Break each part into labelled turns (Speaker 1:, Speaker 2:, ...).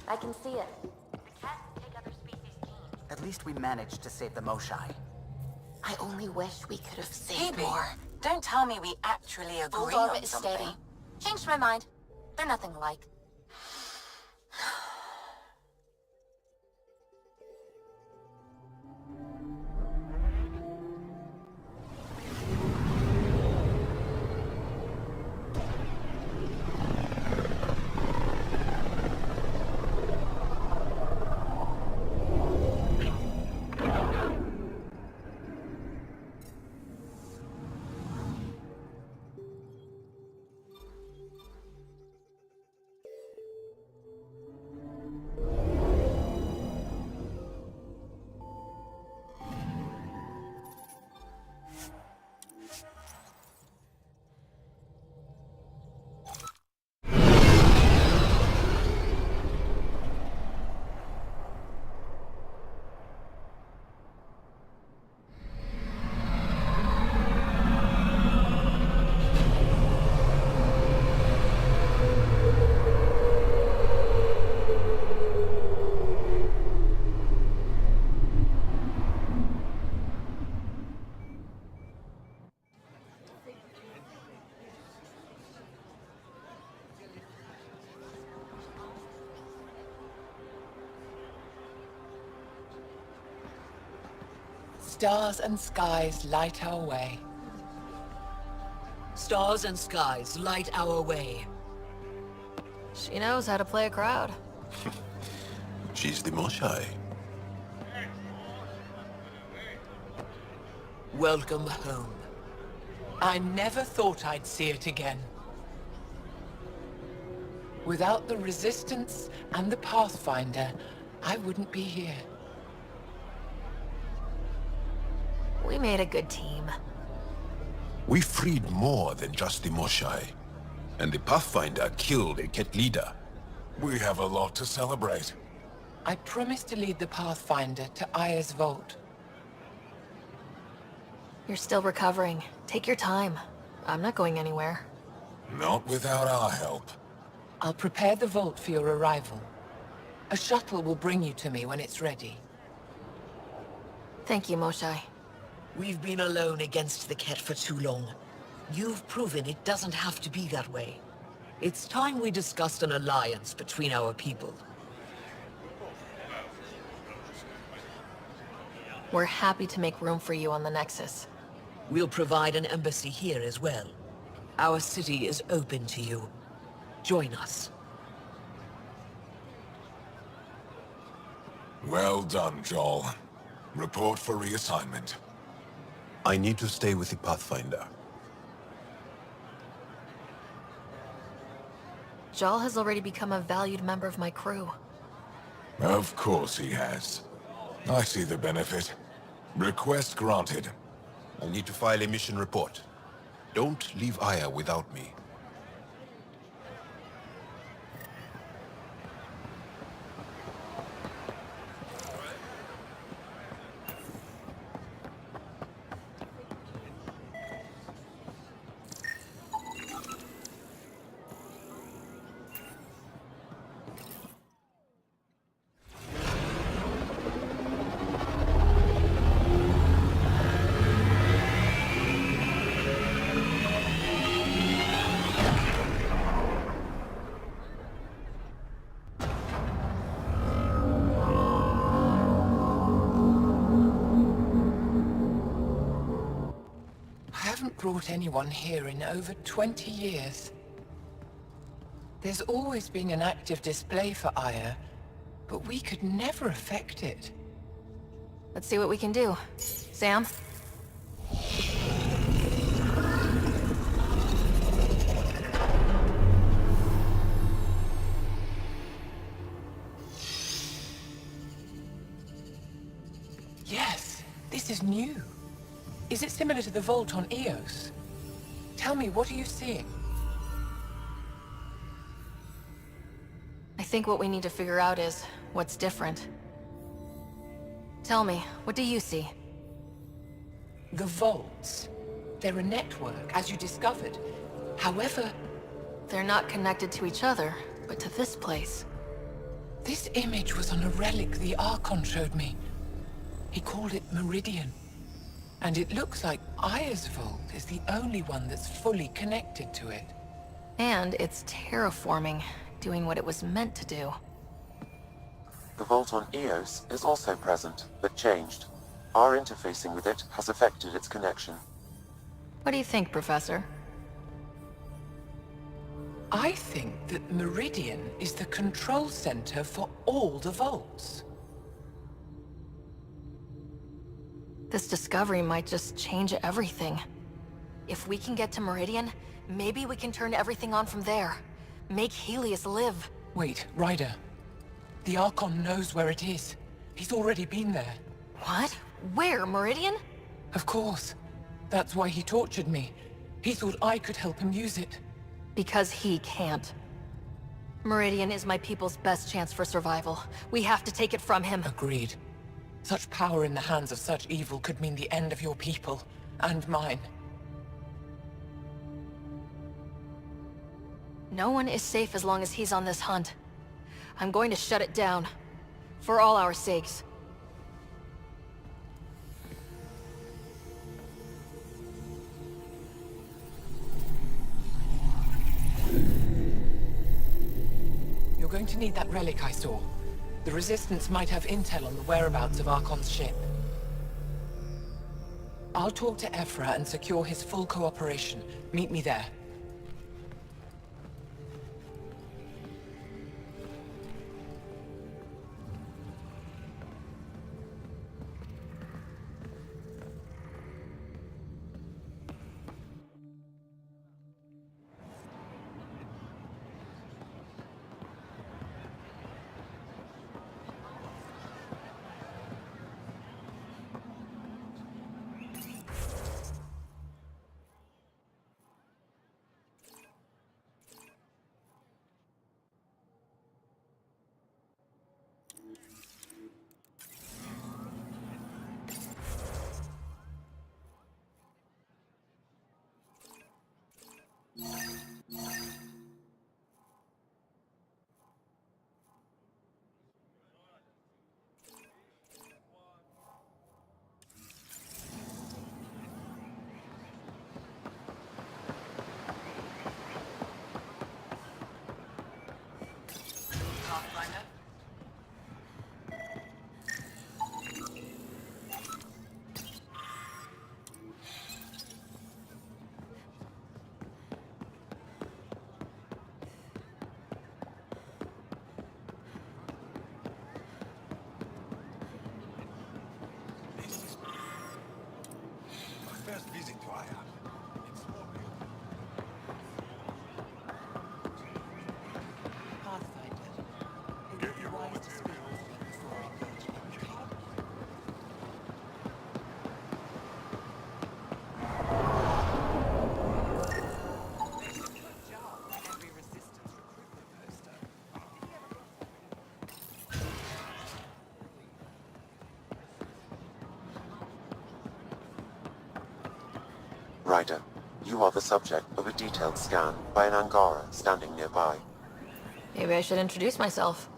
Speaker 1: I can see it.
Speaker 2: The cats take other species' genes.
Speaker 3: At least we managed to save the Moshai.
Speaker 1: I only wish we could have saved
Speaker 2: Phoebe,
Speaker 1: more.
Speaker 2: don't tell me we actually agree
Speaker 1: Old
Speaker 2: on
Speaker 1: orbit is
Speaker 2: something.
Speaker 1: steady. Changed my mind. They're nothing alike.
Speaker 4: Stars and skies light our way.
Speaker 5: Stars and skies light our way.
Speaker 6: She knows how to play a crowd.
Speaker 7: She's the Moshai.
Speaker 5: Welcome home.
Speaker 4: I never thought I'd see it again. Without the Resistance and the Pathfinder, I wouldn't be here.
Speaker 6: We made a good team.
Speaker 7: We freed more than just the Moshai. And the Pathfinder killed a Ket leader. We have a lot to celebrate.
Speaker 4: I promised to lead the Pathfinder to Aya's vault.
Speaker 6: You're still recovering. Take your time. I'm not going anywhere.
Speaker 7: Not without our help.
Speaker 4: I'll prepare the vault for your arrival. A shuttle will bring you to me when it's ready.
Speaker 6: Thank you, Moshai.
Speaker 5: We've been alone against the Ket for too long. You've proven it doesn't have to be that way. It's time we discussed an alliance between our people.
Speaker 6: We're happy to make room for you on the Nexus.
Speaker 5: We'll provide an embassy here as well. Our city is open to you. Join us.
Speaker 7: Well done, Joel. Report for reassignment. I need to stay with the Pathfinder.
Speaker 6: Jal has already become a valued member of my crew.
Speaker 7: Of course he has. I see the benefit. Request granted. I need to file a mission report. Don't leave Aya without me.
Speaker 4: Brought anyone here in over 20 years. There's always been an active display for Aya, but we could never affect it.
Speaker 6: Let's see what we can do. Sam?
Speaker 4: Yes, this is new. Is it similar to the vault on Eos? Tell me, what are you seeing?
Speaker 6: I think what we need to figure out is what's different. Tell me, what do you see?
Speaker 4: The vaults. They're a network, as you discovered. However...
Speaker 6: They're not connected to each other, but to this place.
Speaker 4: This image was on a relic the Archon showed me. He called it Meridian. And it looks like Aya's vault is the only one that's fully connected to it.
Speaker 6: And it's terraforming, doing what it was meant to do.
Speaker 8: The vault on Eos is also present, but changed. Our interfacing with it has affected its connection.
Speaker 6: What do you think, Professor?
Speaker 4: I think that Meridian is the control center for all the vaults.
Speaker 6: This discovery might just change everything. If we can get to Meridian, maybe we can turn everything on from there. Make Helios live.
Speaker 4: Wait, Ryder. The Archon knows where it is. He's already been there.
Speaker 6: What? Where, Meridian?
Speaker 4: Of course. That's why he tortured me. He thought I could help him use it.
Speaker 6: Because he can't. Meridian is my people's best chance for survival. We have to take it from him.
Speaker 4: Agreed. Such power in the hands of such evil could mean the end of your people, and mine.
Speaker 6: No one is safe as long as he's on this hunt. I'm going to shut it down. For all our sakes.
Speaker 4: You're going to need that relic I saw. The Resistance might have intel on the whereabouts of Archon's ship. I'll talk to Ephra and secure his full cooperation. Meet me there.
Speaker 7: First visit to Aya. Get your raw materials.
Speaker 8: Ryder, you are the subject of a detailed scan by an Angara standing nearby.
Speaker 6: Maybe I should introduce myself.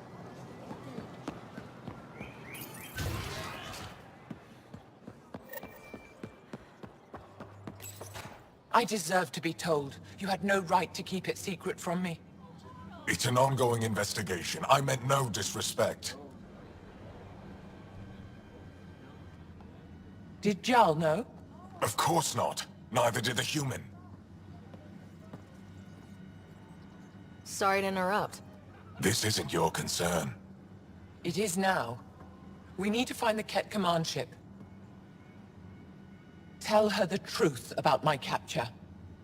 Speaker 4: I deserve to be told. You had no right to keep it secret from me.
Speaker 7: It's an ongoing investigation. I meant no disrespect.
Speaker 4: Did Jal know?
Speaker 7: Of course not. Neither did the human.
Speaker 6: Sorry to interrupt.
Speaker 7: This isn't your concern.
Speaker 4: It is now. We need to find the Ket command ship. Tell her the truth about my capture.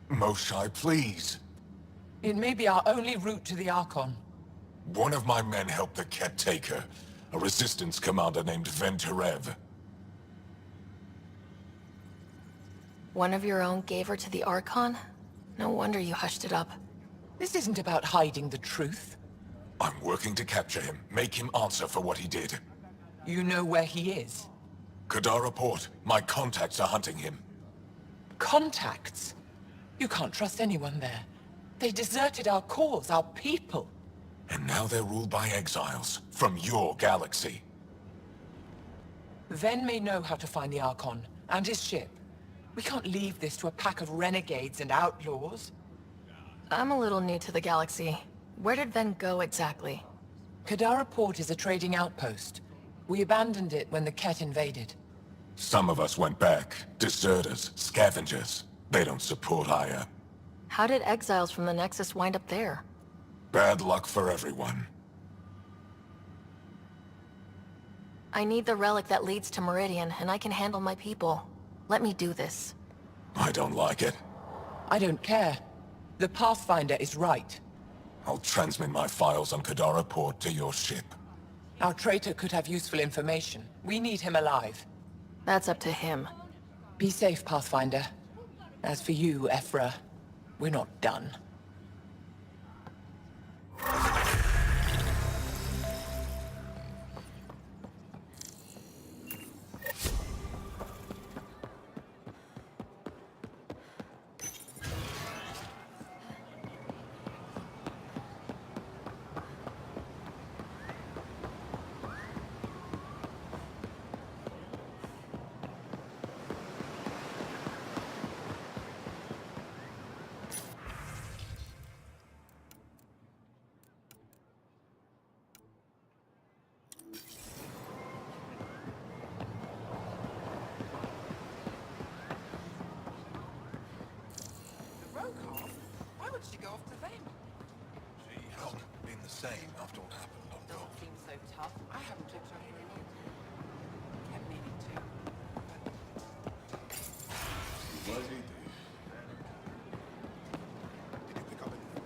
Speaker 7: Moshai, please.
Speaker 4: It may be our only route to the Archon.
Speaker 7: One of my men helped the Ket take her. A resistance commander named Venturev.
Speaker 6: One of your own gave her to the Archon? No wonder you hushed it up.
Speaker 4: This isn't about hiding the truth.
Speaker 7: I'm working to capture him, make him answer for what he did.
Speaker 4: You know where he is.
Speaker 7: Kadar report. My contacts are hunting him.
Speaker 4: Contacts? You can't trust anyone there. They deserted our cause, our people.
Speaker 7: And now they're ruled by exiles from your galaxy.
Speaker 4: Ven may know how to find the Archon, and his ship. We can't leave this to a pack of renegades and outlaws.
Speaker 6: I'm a little new to the galaxy. Where did Ven go exactly?
Speaker 4: Kadara Port is a trading outpost. We abandoned it when the Ket invaded.
Speaker 7: Some of us went back. Deserters, scavengers. They don't support Aya.
Speaker 6: How did exiles from the Nexus wind up there?
Speaker 7: Bad luck for everyone.
Speaker 6: I need the relic that leads to Meridian, and I can handle my people. Let me do this.
Speaker 7: I don't like it.
Speaker 4: I don't care. The Pathfinder is right.
Speaker 7: I'll transmit my files on Kadara Port to your ship.
Speaker 4: Our traitor could have useful information. We need him alive.
Speaker 6: That's up to him.
Speaker 4: Be safe, Pathfinder. As for you, Ephra, we're not done. Why would she go off to them?
Speaker 7: She hasn't been the same after what happened on Gold.
Speaker 4: Seems so tough. I haven't looked at her in a long time. Kept meaning to.
Speaker 7: Did you pick up anything?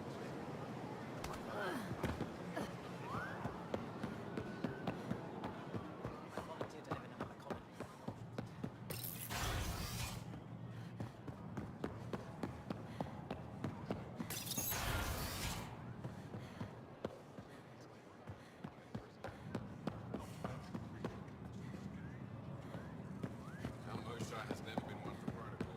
Speaker 4: I volunteered to live in another colony.
Speaker 7: Has never been one for protocol.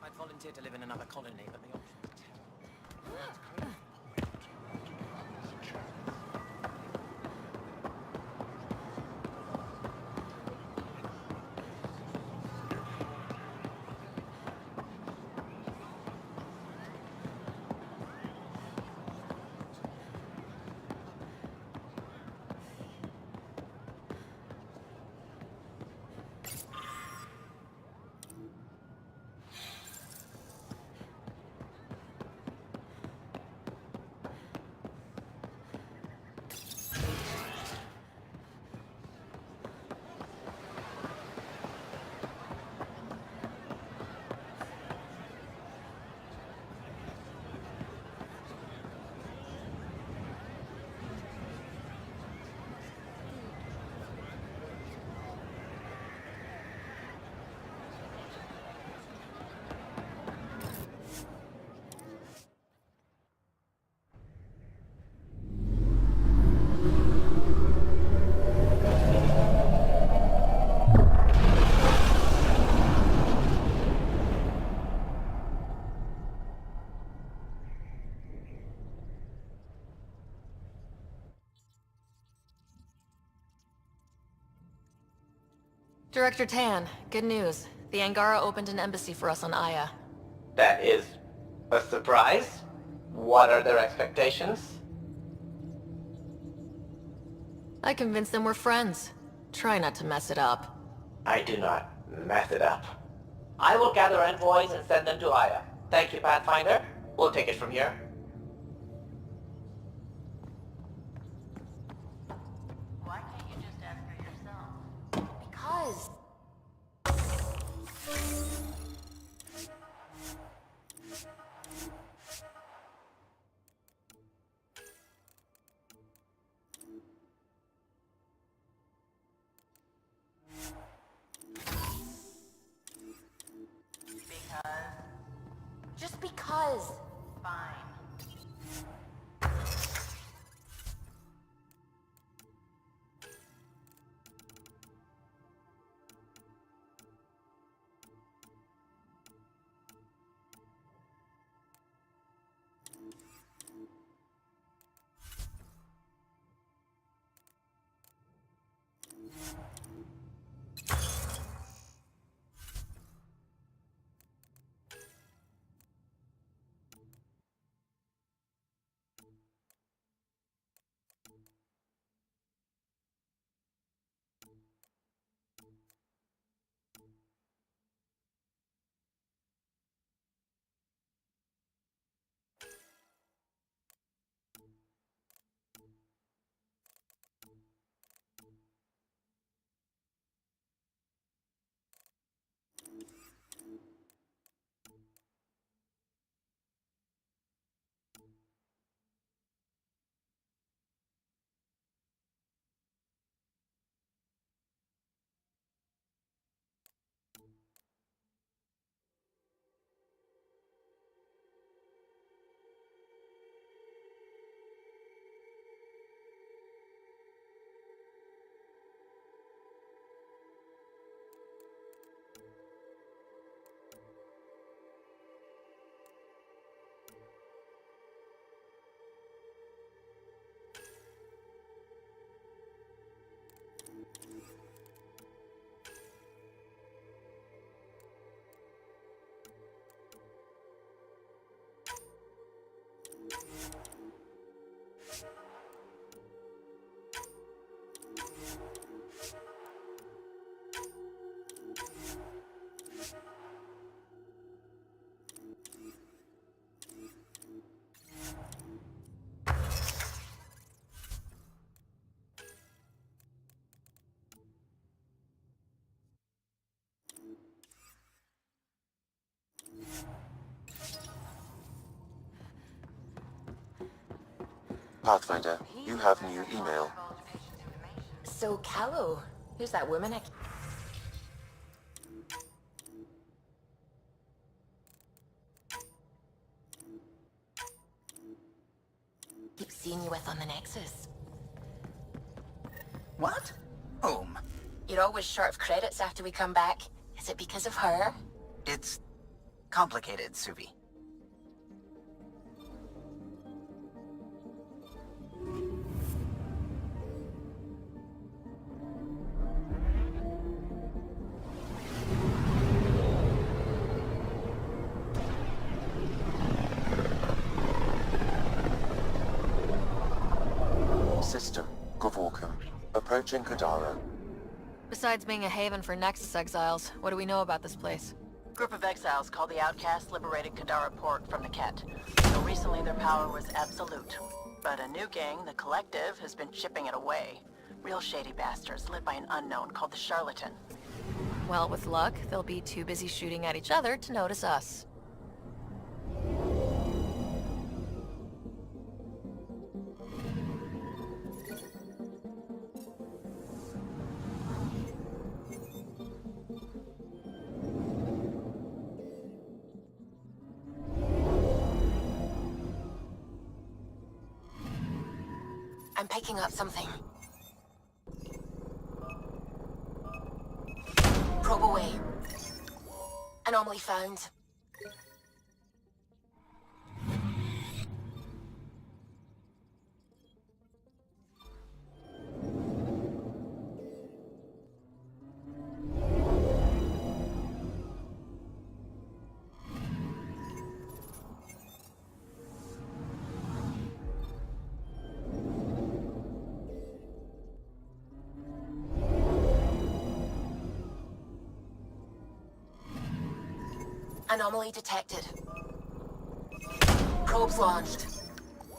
Speaker 4: I'd volunteered to live in another colony, but the option was terrible.
Speaker 6: Director Tan, good news. The Angara opened an embassy for us on Aya.
Speaker 9: That is a surprise? What are their expectations?
Speaker 6: I convinced them we're friends. Try not to mess it up.
Speaker 9: I do not mess it up. I will gather envoys and send them to Aya. Thank you, Pathfinder. We'll take it from here.
Speaker 2: Why can't you just ask her yourself?
Speaker 1: Because just because
Speaker 8: Pathfinder, you have new email.
Speaker 1: So, Callow, who's that woman I keep seeing you with on the Nexus?
Speaker 3: What? Whom?
Speaker 1: You're always short of credits after we come back. Is it because of her?
Speaker 3: It's complicated, Suvi.
Speaker 8: System, Gavorkum. Approaching Kadara.
Speaker 6: Besides being a haven for Nexus exiles, what do we know about this place?
Speaker 2: Group of exiles called the Outcasts liberated Kadara Port from the Ket. Until recently, their power was absolute. But a new gang, the Collective, has been chipping it away. Real shady bastards led by an unknown called the Charlatan.
Speaker 6: Well, with luck, they'll be too busy shooting at each other to notice us.
Speaker 1: I'm picking up something. Probe away. Anomaly found. Anomaly detected. Probes launched.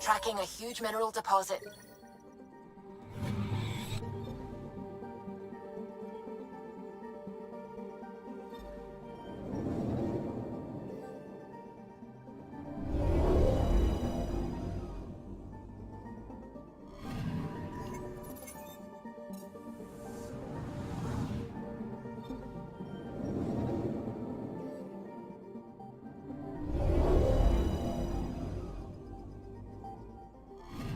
Speaker 1: Tracking a huge mineral deposit.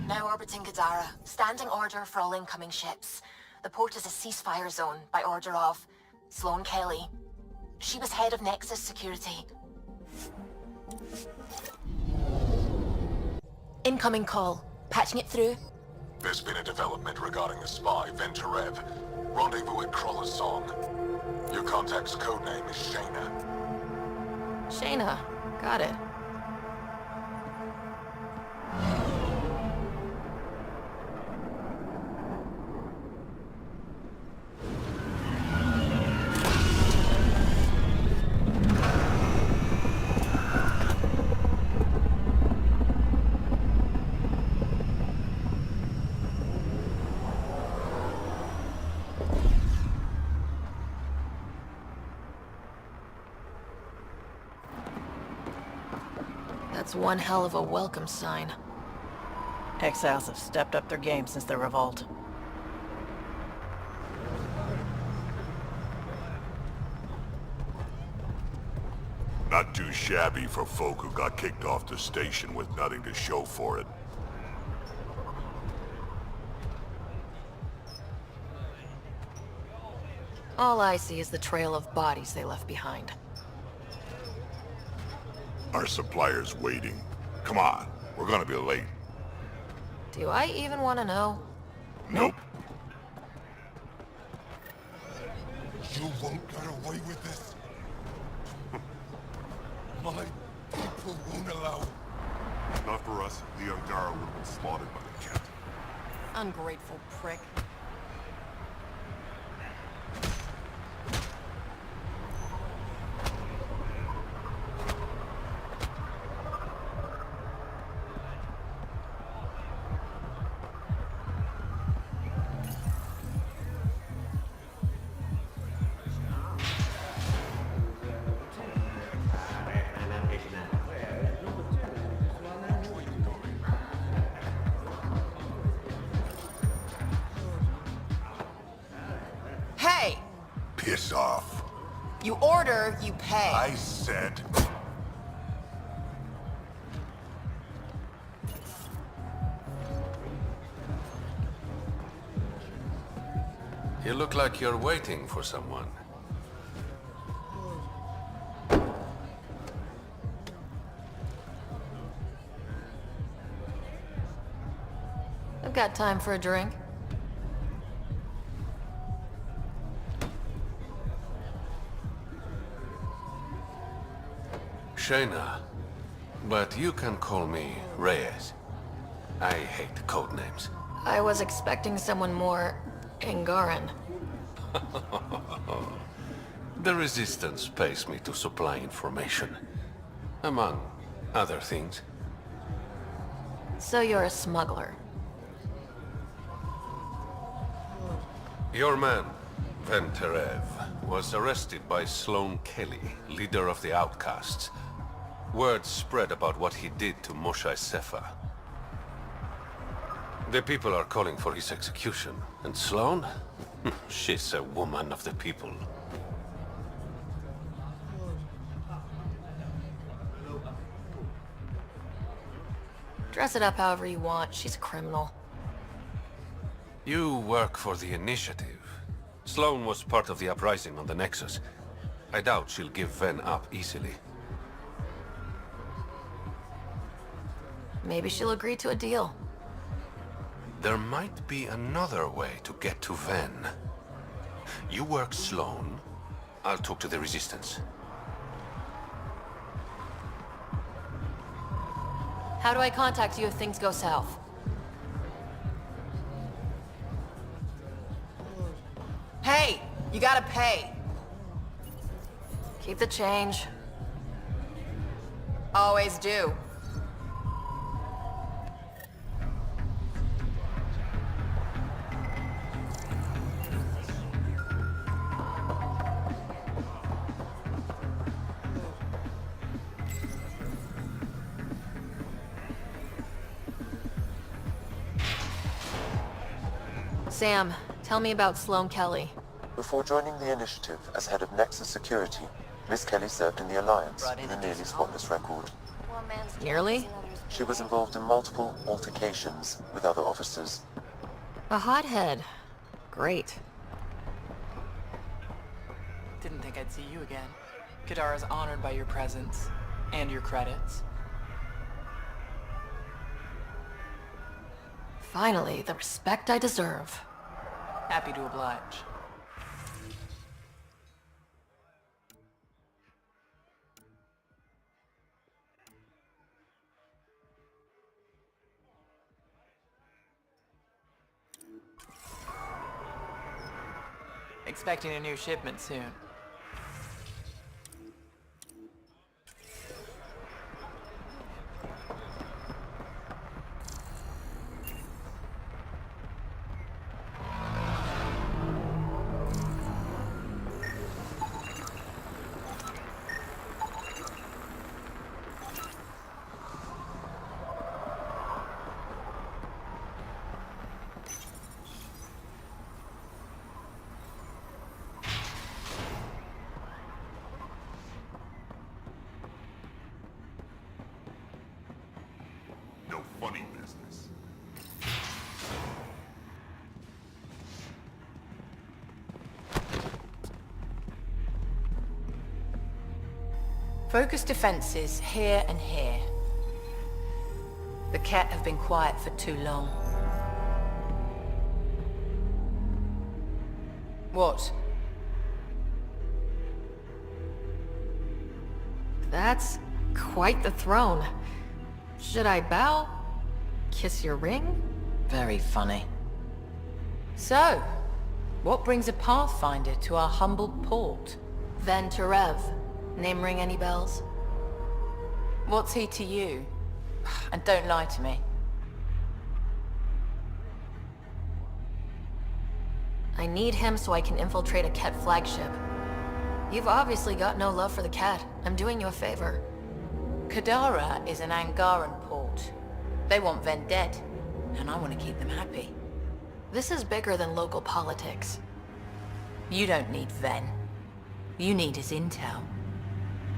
Speaker 1: Now orbiting Kadara. Standing order for all incoming ships. The port is a ceasefire zone by order of Sloane Kelly. She was head of Nexus security. Incoming call. Patching it through.
Speaker 7: There's been a development regarding the spy, Venturev. Rendezvous at Crawler's Song. Your contact's codename is Shayna.
Speaker 6: Shayna. Got it. That's one hell of a welcome sign.
Speaker 2: Exiles have stepped up their game since the revolt.
Speaker 10: Not too shabby for folk who got kicked off the station with nothing to show for it.
Speaker 6: All I see is the trail of bodies they left behind.
Speaker 10: Our supplier's waiting. Come on, we're gonna be late.
Speaker 6: Do I even want to know?
Speaker 10: Nope.
Speaker 7: You won't get away with this. My people won't allow it.
Speaker 10: Not for us. The Angara would have been slaughtered by the cat.
Speaker 2: Ungrateful prick. Hey!
Speaker 10: Piss off.
Speaker 2: You order, you pay.
Speaker 10: I said...
Speaker 11: You look like you're waiting for someone.
Speaker 6: I've got time for a drink.
Speaker 11: Shayna, but you can call me Reyes. I hate code names.
Speaker 6: I was expecting someone more Angaran.
Speaker 11: The Resistance pays me to supply information, among other things.
Speaker 6: So you're a smuggler.
Speaker 11: Your man, Venterev, was arrested by Sloane Kelly, leader of the Outcasts. Word spread about what he did to Moshae Sefa. The people are calling for his execution. And Sloane? She's a woman of the people.
Speaker 6: Dress it up however you want. She's a criminal.
Speaker 11: You work for the Initiative. Sloane was part of the uprising on the Nexus. I doubt she'll give Ven up easily.
Speaker 6: Maybe she'll agree to a deal.
Speaker 11: There might be another way to get to Ven. You work Sloane, I'll talk to the Resistance.
Speaker 6: How do I contact you if things go south?
Speaker 2: Hey! You gotta pay.
Speaker 6: Keep the change.
Speaker 2: Always do.
Speaker 6: Sam, tell me about Sloane Kelly.
Speaker 8: Before joining the Initiative as head of Nexus Security, Miss Kelly served in the Alliance with a nearly spotless record.
Speaker 6: Nearly?
Speaker 8: She was involved in multiple altercations with other officers.
Speaker 6: A hothead. Great.
Speaker 12: Didn't think I'd see you again. Kadara's honored by your presence. And your credits.
Speaker 6: Finally, the respect I deserve.
Speaker 12: Happy to oblige. Expecting a new shipment soon.
Speaker 10: No funny business.
Speaker 2: Focus defenses here and here. The Ket have been quiet for too long.
Speaker 12: What?
Speaker 6: That's quite the throne. Should I bow? Kiss your ring?
Speaker 2: Very funny.
Speaker 12: So, what brings a Pathfinder to our humble port?
Speaker 6: Ven Terev. Name ring any bells?
Speaker 12: What's he to you? And don't lie to me.
Speaker 6: I need him so I can infiltrate a Ket flagship. You've obviously got no love for the Ket. I'm doing you a favor.
Speaker 12: Kadara is an Angaran port. They want Ven dead, and I want to keep them happy.
Speaker 6: This is bigger than local politics.
Speaker 12: You don't need Ven. You need his intel.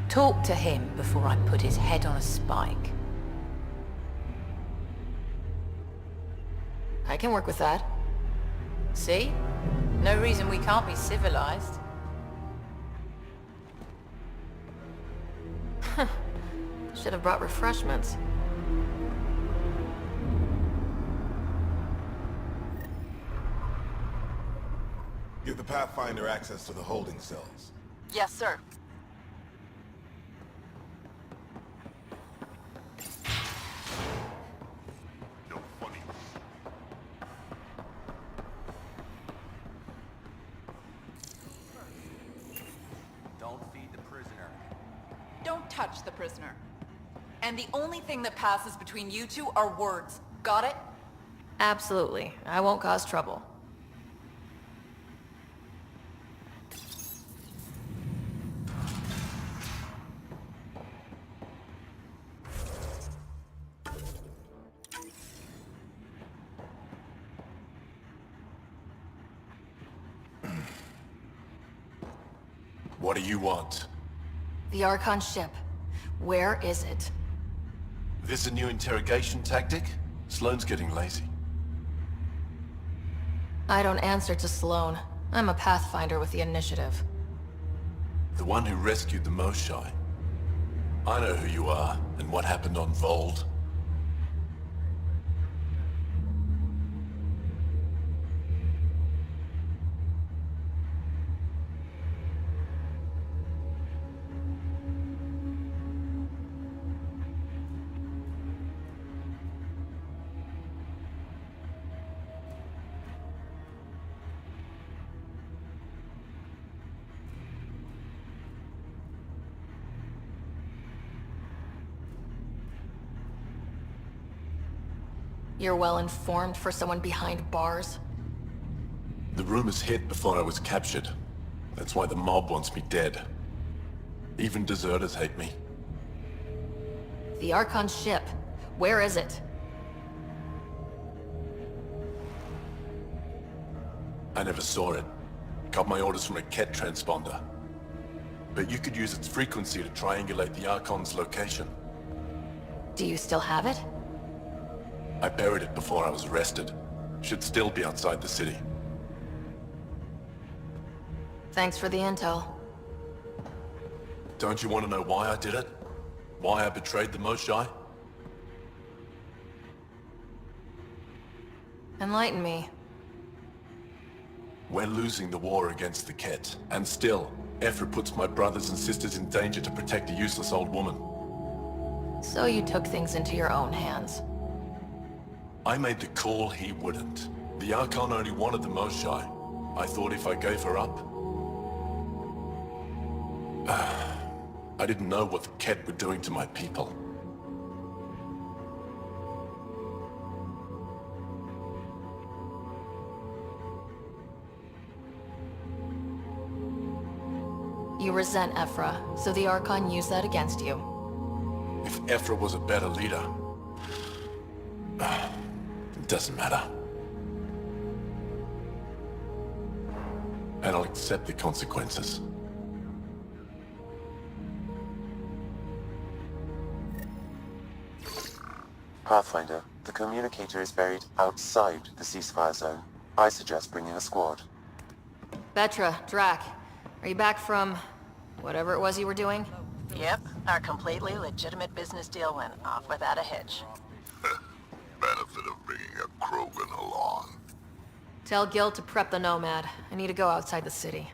Speaker 12: Talk to him before I put his head on a spike.
Speaker 6: I can work with that.
Speaker 12: See? No reason we can't be civilized.
Speaker 6: Should have brought refreshments.
Speaker 7: Give the Pathfinder access to the holding cells.
Speaker 2: Yes, sir.
Speaker 10: No funny.
Speaker 13: Don't feed the prisoner.
Speaker 14: Don't touch the prisoner. And the only thing that passes between you two are words. Got it?
Speaker 6: Absolutely. I won't cause trouble.
Speaker 7: What do you want?
Speaker 6: The Archon ship. Where is it?
Speaker 7: This a new interrogation tactic? Sloane's getting lazy.
Speaker 6: I don't answer to Sloane. I'm a Pathfinder with the initiative.
Speaker 7: The one who rescued the Moshai. I know who you are, and what happened on Vold.
Speaker 6: You're well informed for someone behind bars?
Speaker 7: The rumors hit before I was captured. That's why the mob wants me dead. Even deserters hate me.
Speaker 6: The Archon ship. Where is it?
Speaker 7: I never saw it. Got my orders from a Ket transponder. But you could use its frequency to triangulate the Archon's location.
Speaker 6: Do you still have it?
Speaker 7: I buried it before I was arrested. Should still be outside the city.
Speaker 6: Thanks for the intel.
Speaker 7: Don't you want to know why I did it? Why I betrayed the Moshai?
Speaker 6: Enlighten me.
Speaker 7: We're losing the war against the Ket, and still, Ephra puts my brothers and sisters in danger to protect a useless old woman.
Speaker 6: So you took things into your own hands.
Speaker 7: I made the call he wouldn't. The Archon only wanted the Moshai. I thought if I gave her up... I didn't know what the Ket were doing to my people.
Speaker 6: You resent Ephra, so the Archon used that against you.
Speaker 7: If Ephra was a better leader... it doesn't matter. And I'll accept the consequences.
Speaker 8: Pathfinder, the communicator is buried outside the ceasefire zone. I suggest bringing a squad.
Speaker 6: Betra, Drac, are you back from... whatever it was you were doing?
Speaker 2: Yep, our completely legitimate business deal went off without a hitch.
Speaker 10: Benefit of bringing a Krogan along.
Speaker 6: Tell Gil to prep the Nomad. I need to go outside the city.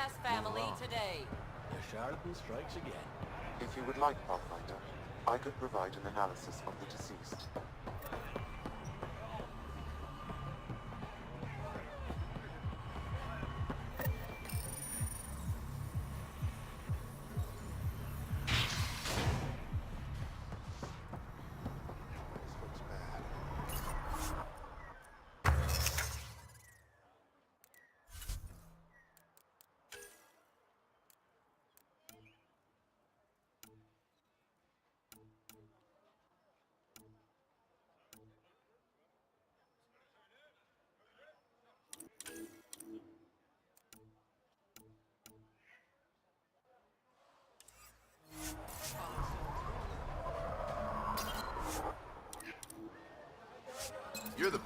Speaker 14: Pass family today.
Speaker 13: The charlatan strikes again.
Speaker 8: If you would like, Pathfinder, I could provide an analysis of the deceased.
Speaker 7: You're the...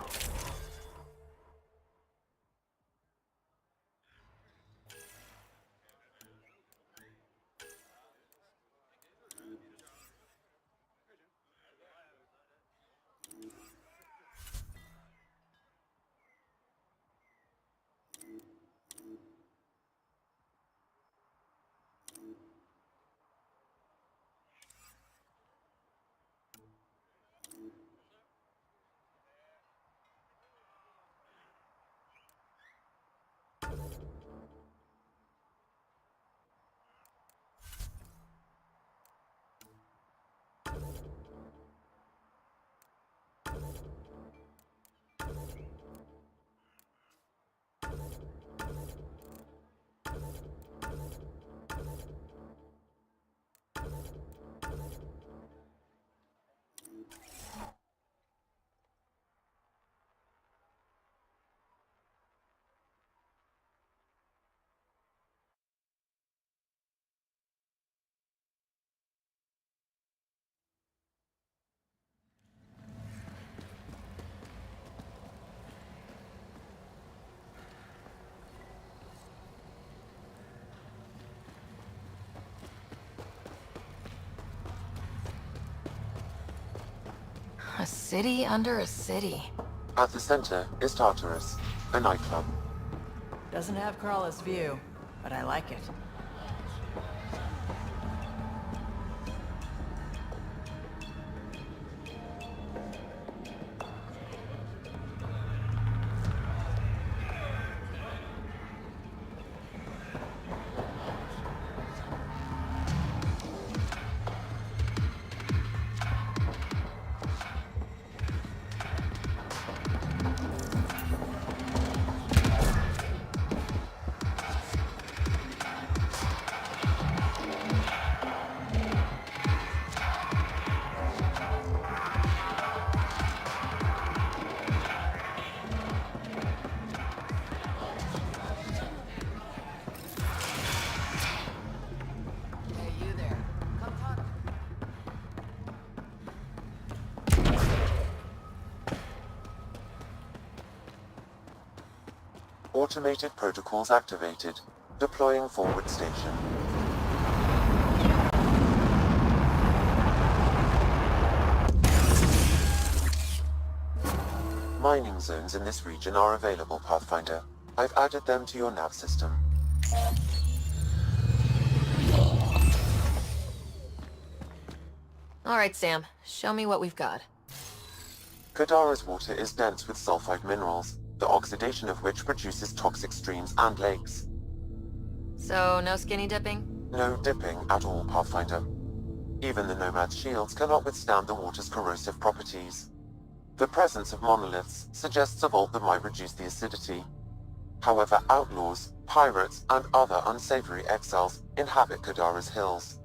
Speaker 6: A city under a city.
Speaker 8: At the center is Tartarus, a nightclub.
Speaker 2: Doesn't have Corliss view, but I like it.
Speaker 8: Automated protocols activated. Deploying forward station. Mining zones in this region are available, Pathfinder. I've added them to your nav system.
Speaker 6: Alright, Sam. Show me what we've got.
Speaker 8: Kadara's water is dense with sulfide minerals, the oxidation of which produces toxic streams and lakes.
Speaker 6: So, no skinny dipping?
Speaker 8: No dipping at all, Pathfinder. Even the Nomad's shields cannot withstand the water's corrosive properties. The presence of monoliths suggests a vault that might reduce the acidity. However, outlaws, pirates, and other unsavory exiles inhabit Kadara's hills.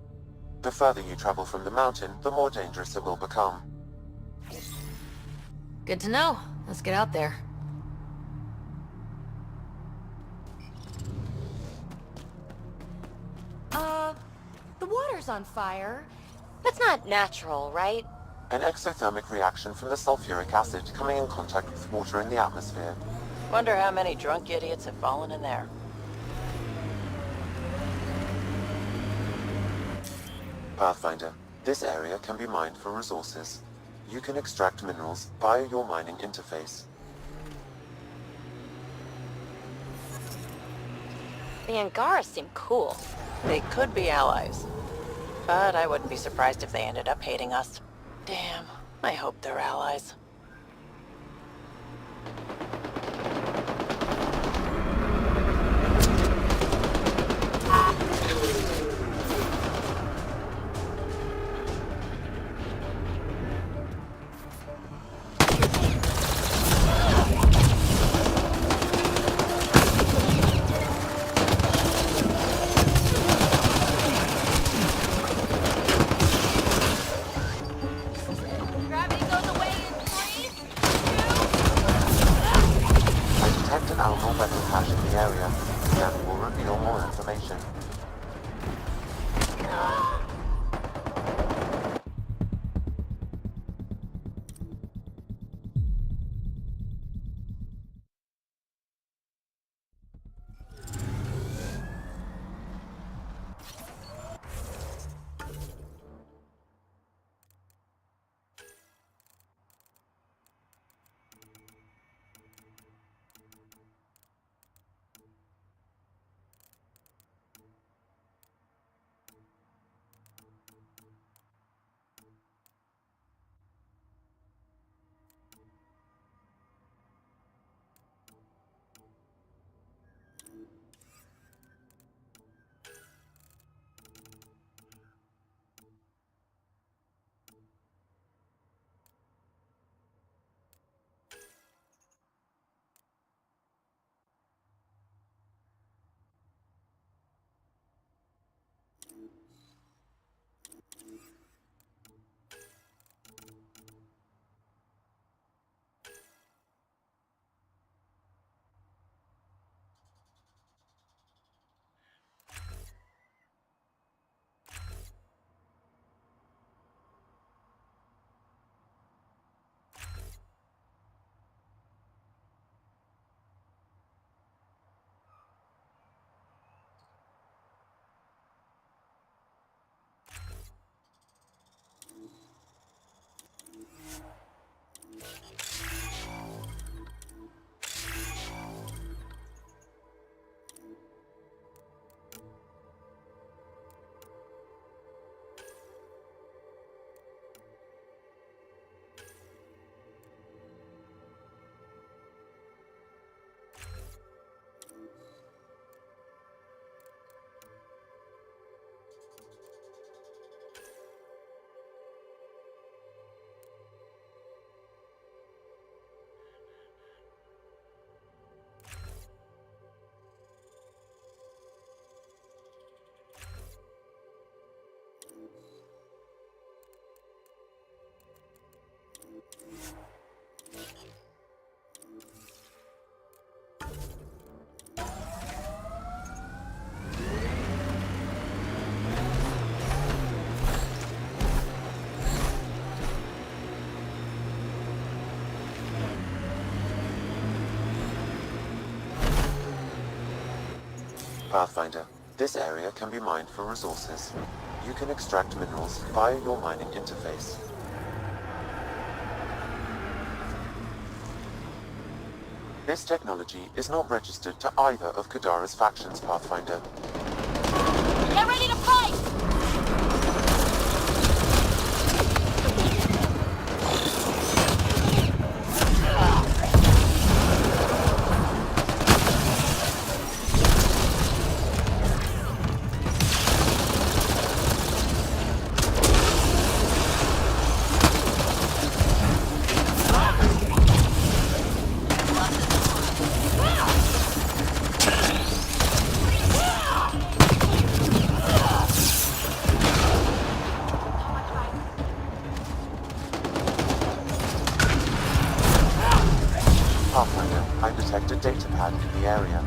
Speaker 8: The further you travel from the mountain, the more dangerous it will become.
Speaker 6: Good to know. Let's get out there.
Speaker 1: The water's on fire. That's not natural, right?
Speaker 8: An exothermic reaction from the sulfuric acid coming in contact with water in the atmosphere.
Speaker 2: Wonder how many drunk idiots have fallen in there.
Speaker 8: Pathfinder, this area can be mined for resources. You can extract minerals via your mining interface.
Speaker 12: The Angara seem cool.
Speaker 2: They could be allies. But I wouldn't be surprised if they ended up hating us. Damn, I hope they're allies.
Speaker 8: Pathfinder, this area can be mined for resources. You can extract minerals via your mining interface. This technology is not registered to either of Kadara's factions, Pathfinder.
Speaker 1: Get ready to fight!
Speaker 8: Pathfinder, I detect a data pad in the area.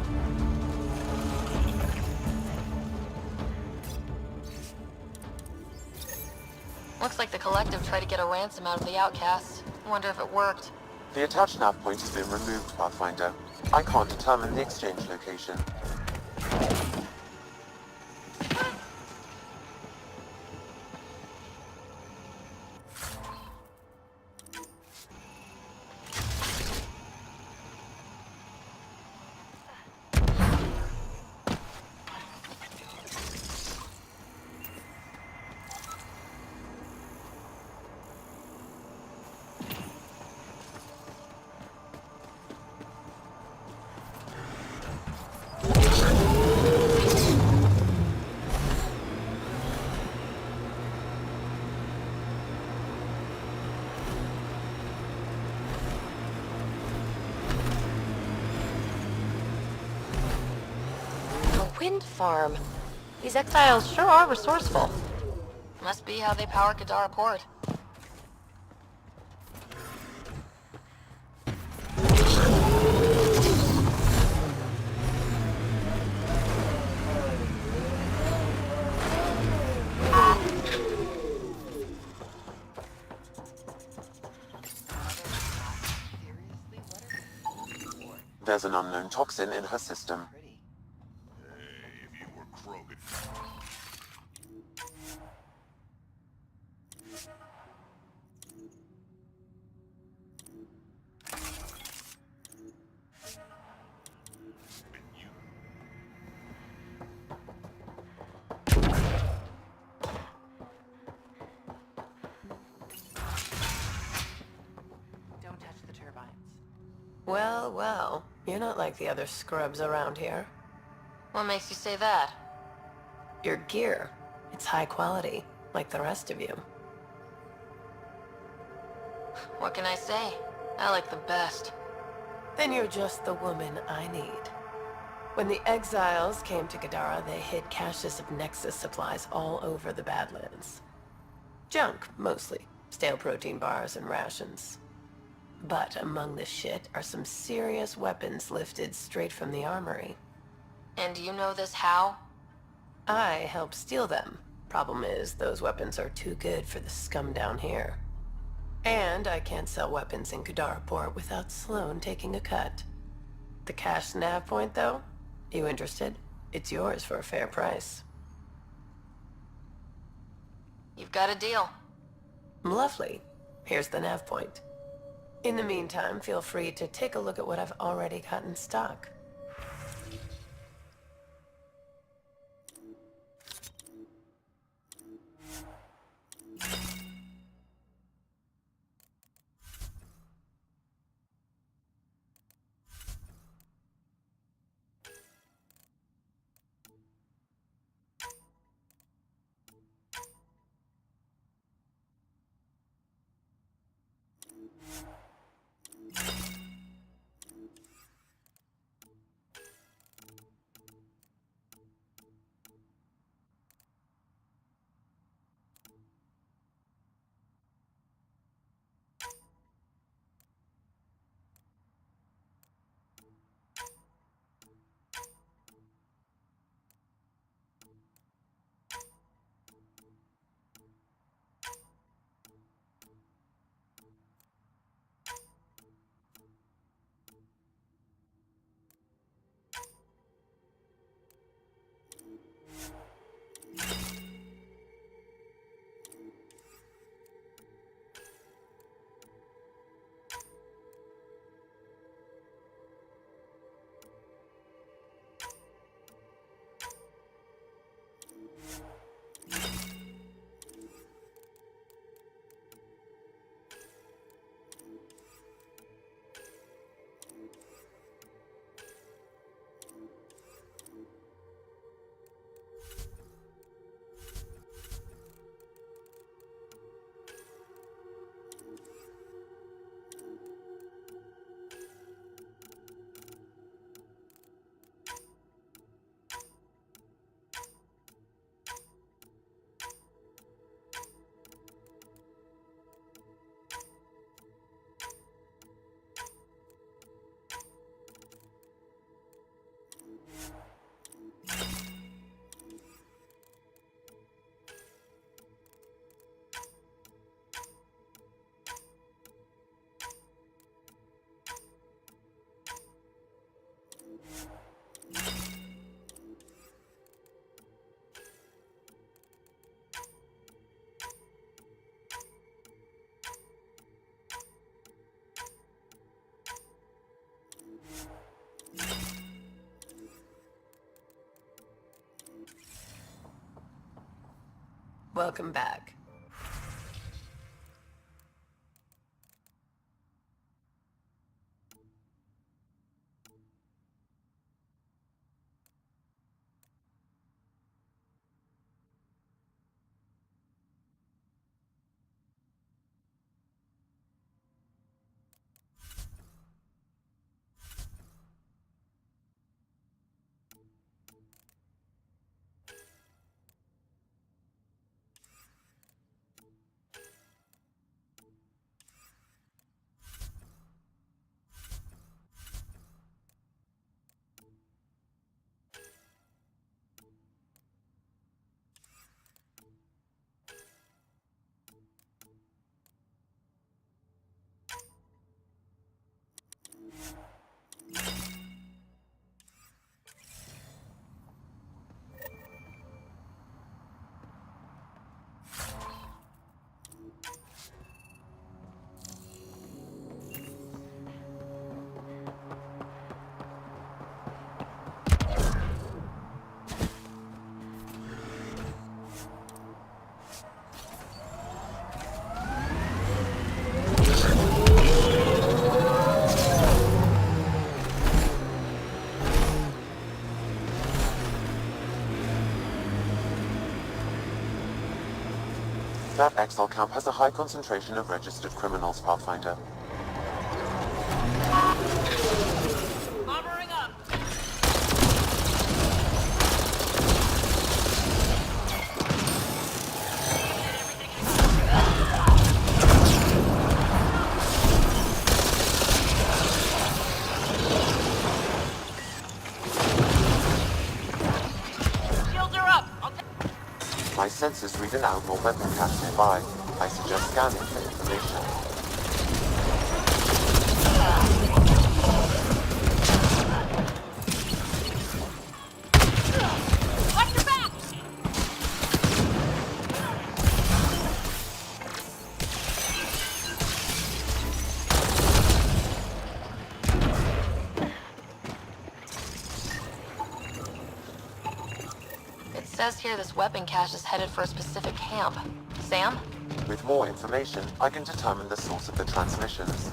Speaker 6: Looks like the Collective tried to get a ransom out of the outcasts. Wonder if it worked.
Speaker 8: The attached nav point has been removed, Pathfinder. I can't determine the exchange location.
Speaker 6: wind farm. These exiles sure are resourceful. Must be how they power Kadara Port.
Speaker 8: There's an unknown toxin in her system.
Speaker 10: Hey, if you were Krogan.
Speaker 2: Don't touch the turbines.
Speaker 5: Well, well. You're not like the other scrubs around here.
Speaker 6: What makes you say that?
Speaker 5: Your gear. It's high quality, like the rest of you.
Speaker 6: What can I say? I like the best.
Speaker 5: Then you're just the woman I need. When the exiles came to Kadara, they hid caches of Nexus supplies all over the Badlands. Junk, mostly. Stale protein bars and rations. But among the shit are some serious weapons lifted straight from the armory.
Speaker 6: And you know this how?
Speaker 5: I helped steal them. Problem is, those weapons are too good for the scum down here. And I can't sell weapons in Kadara Port without Sloan taking a cut. The cash nav point, though? You interested? It's yours for a fair price.
Speaker 6: You've got a deal.
Speaker 5: Lovely. Here's the nav point. In the meantime, feel free to take a look at what I've already got in stock. Welcome back.
Speaker 8: That exile camp has a high concentration of registered criminals, Pathfinder.
Speaker 2: Armoring up! Shields are up!
Speaker 8: My sensors read an outlaw weapon cache nearby. I suggest scanning for information.
Speaker 2: Watch your back!
Speaker 6: It says here this weapon cache is headed for a specific camp. Sam?
Speaker 8: With more information, I can determine the source of the transmissions.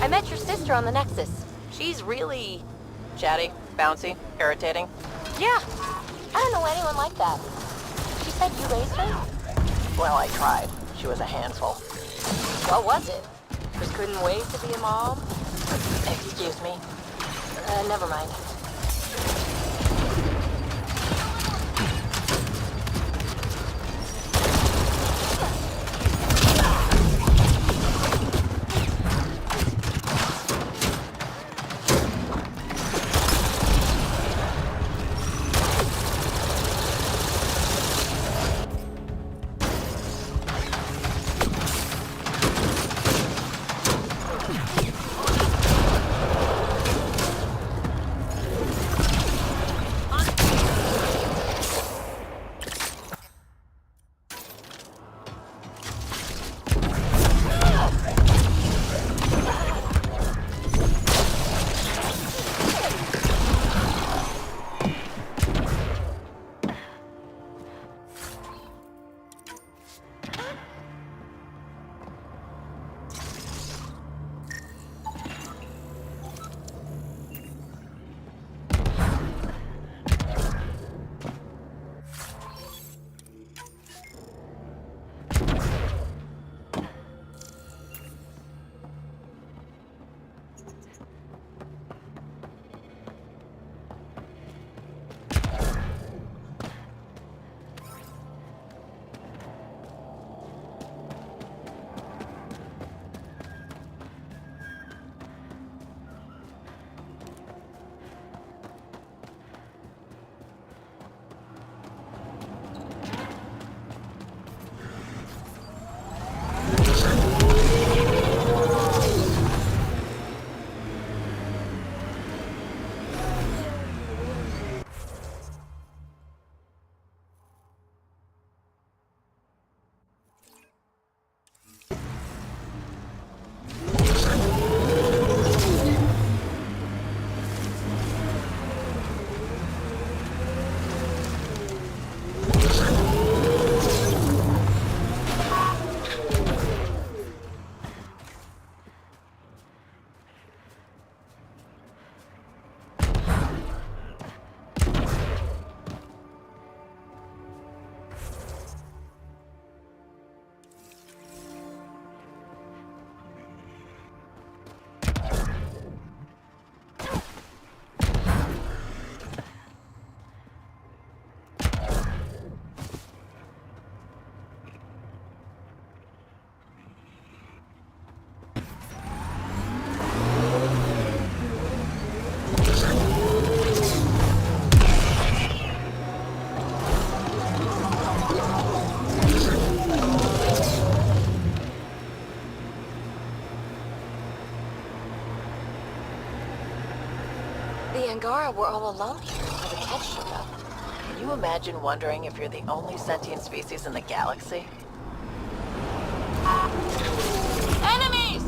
Speaker 6: I met your sister on the Nexus. She's really...
Speaker 2: Chatty, bouncy, irritating.
Speaker 6: Yeah. I don't know anyone like that. She said you raised her?
Speaker 2: Well, I tried. She was a handful.
Speaker 6: What was it? Just couldn't wait to be a mom?
Speaker 2: Excuse me?
Speaker 6: Never mind. Angara were all alone here until the Ket showed up.
Speaker 2: Can you imagine wondering if you're the only sentient species in the galaxy?
Speaker 6: Enemies!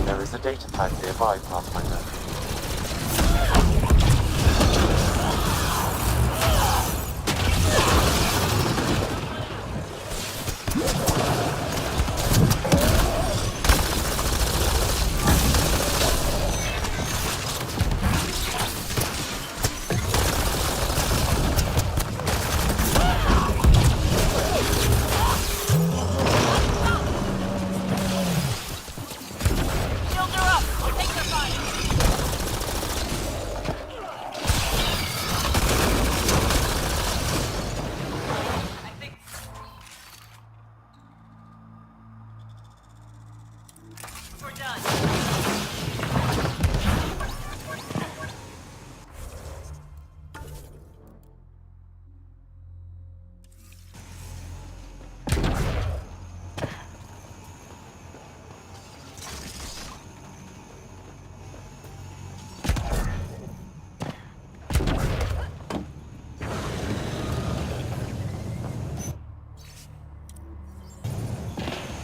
Speaker 8: There is a data pad nearby, Pathfinder.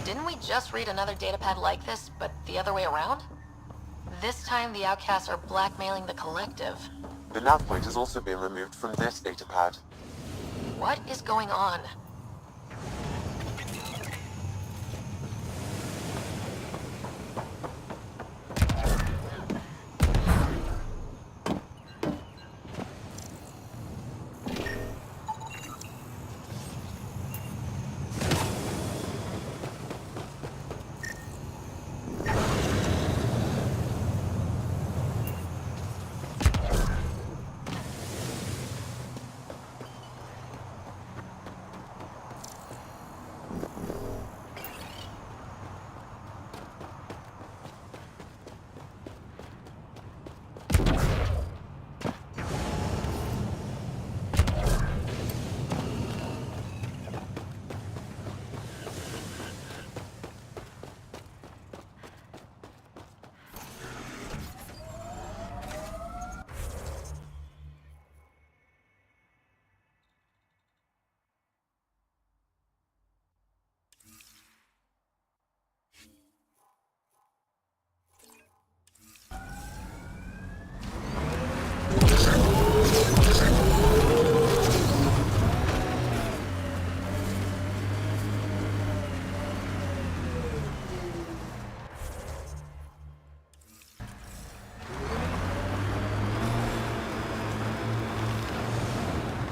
Speaker 6: Didn't we just read another datapad like this, but the other way around? This time the outcasts are blackmailing the collective.
Speaker 8: The nav point has also been removed from this data pad.
Speaker 6: What is going on?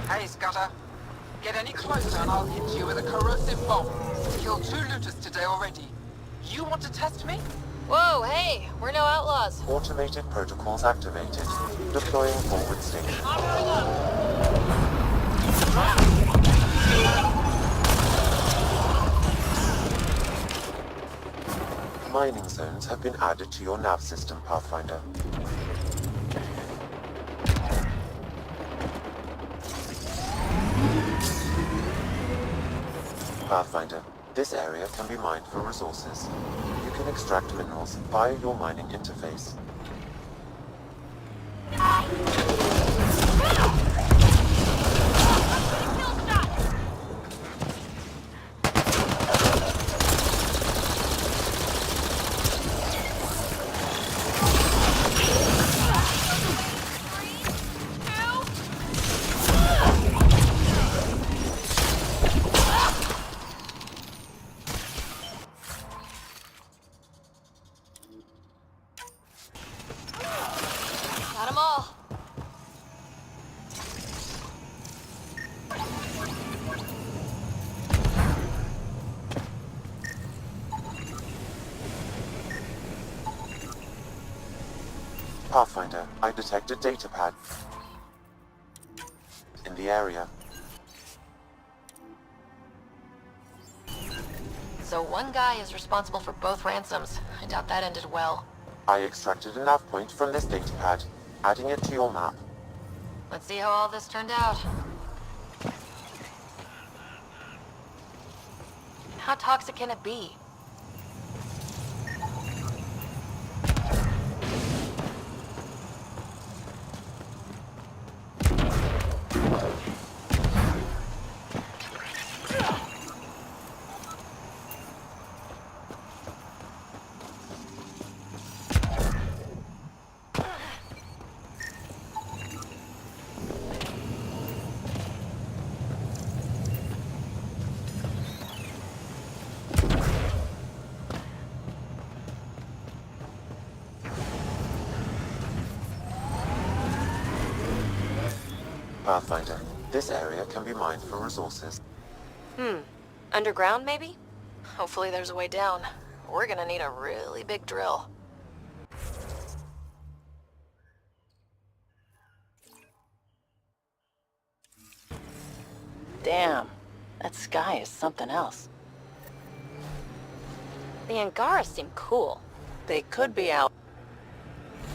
Speaker 15: Hey, Scudder. Get any closer and I'll hit you with a corrosive bomb. Killed 2 looters today already. You want to test me?
Speaker 6: Whoa, hey, we're no outlaws.
Speaker 8: Automated protocols activated. Deploying forward station. Mining zones have been added to your nav system, Pathfinder. Pathfinder, this area can be mined for resources. You can extract minerals via your mining interface.
Speaker 6: all.
Speaker 8: Pathfinder, I detect a data pad in the area.
Speaker 6: So one guy is responsible for both ransoms. I doubt that ended well.
Speaker 8: I extracted a nav point from this data pad, adding it to your map.
Speaker 6: Let's see how all this turned out. How toxic can it be?
Speaker 8: Pathfinder, this area can be mined for resources.
Speaker 6: Underground, maybe? Hopefully there's a way down. We're gonna need a really big drill.
Speaker 2: Damn, that sky is something else.
Speaker 6: The Angara seem cool.
Speaker 2: They could be out.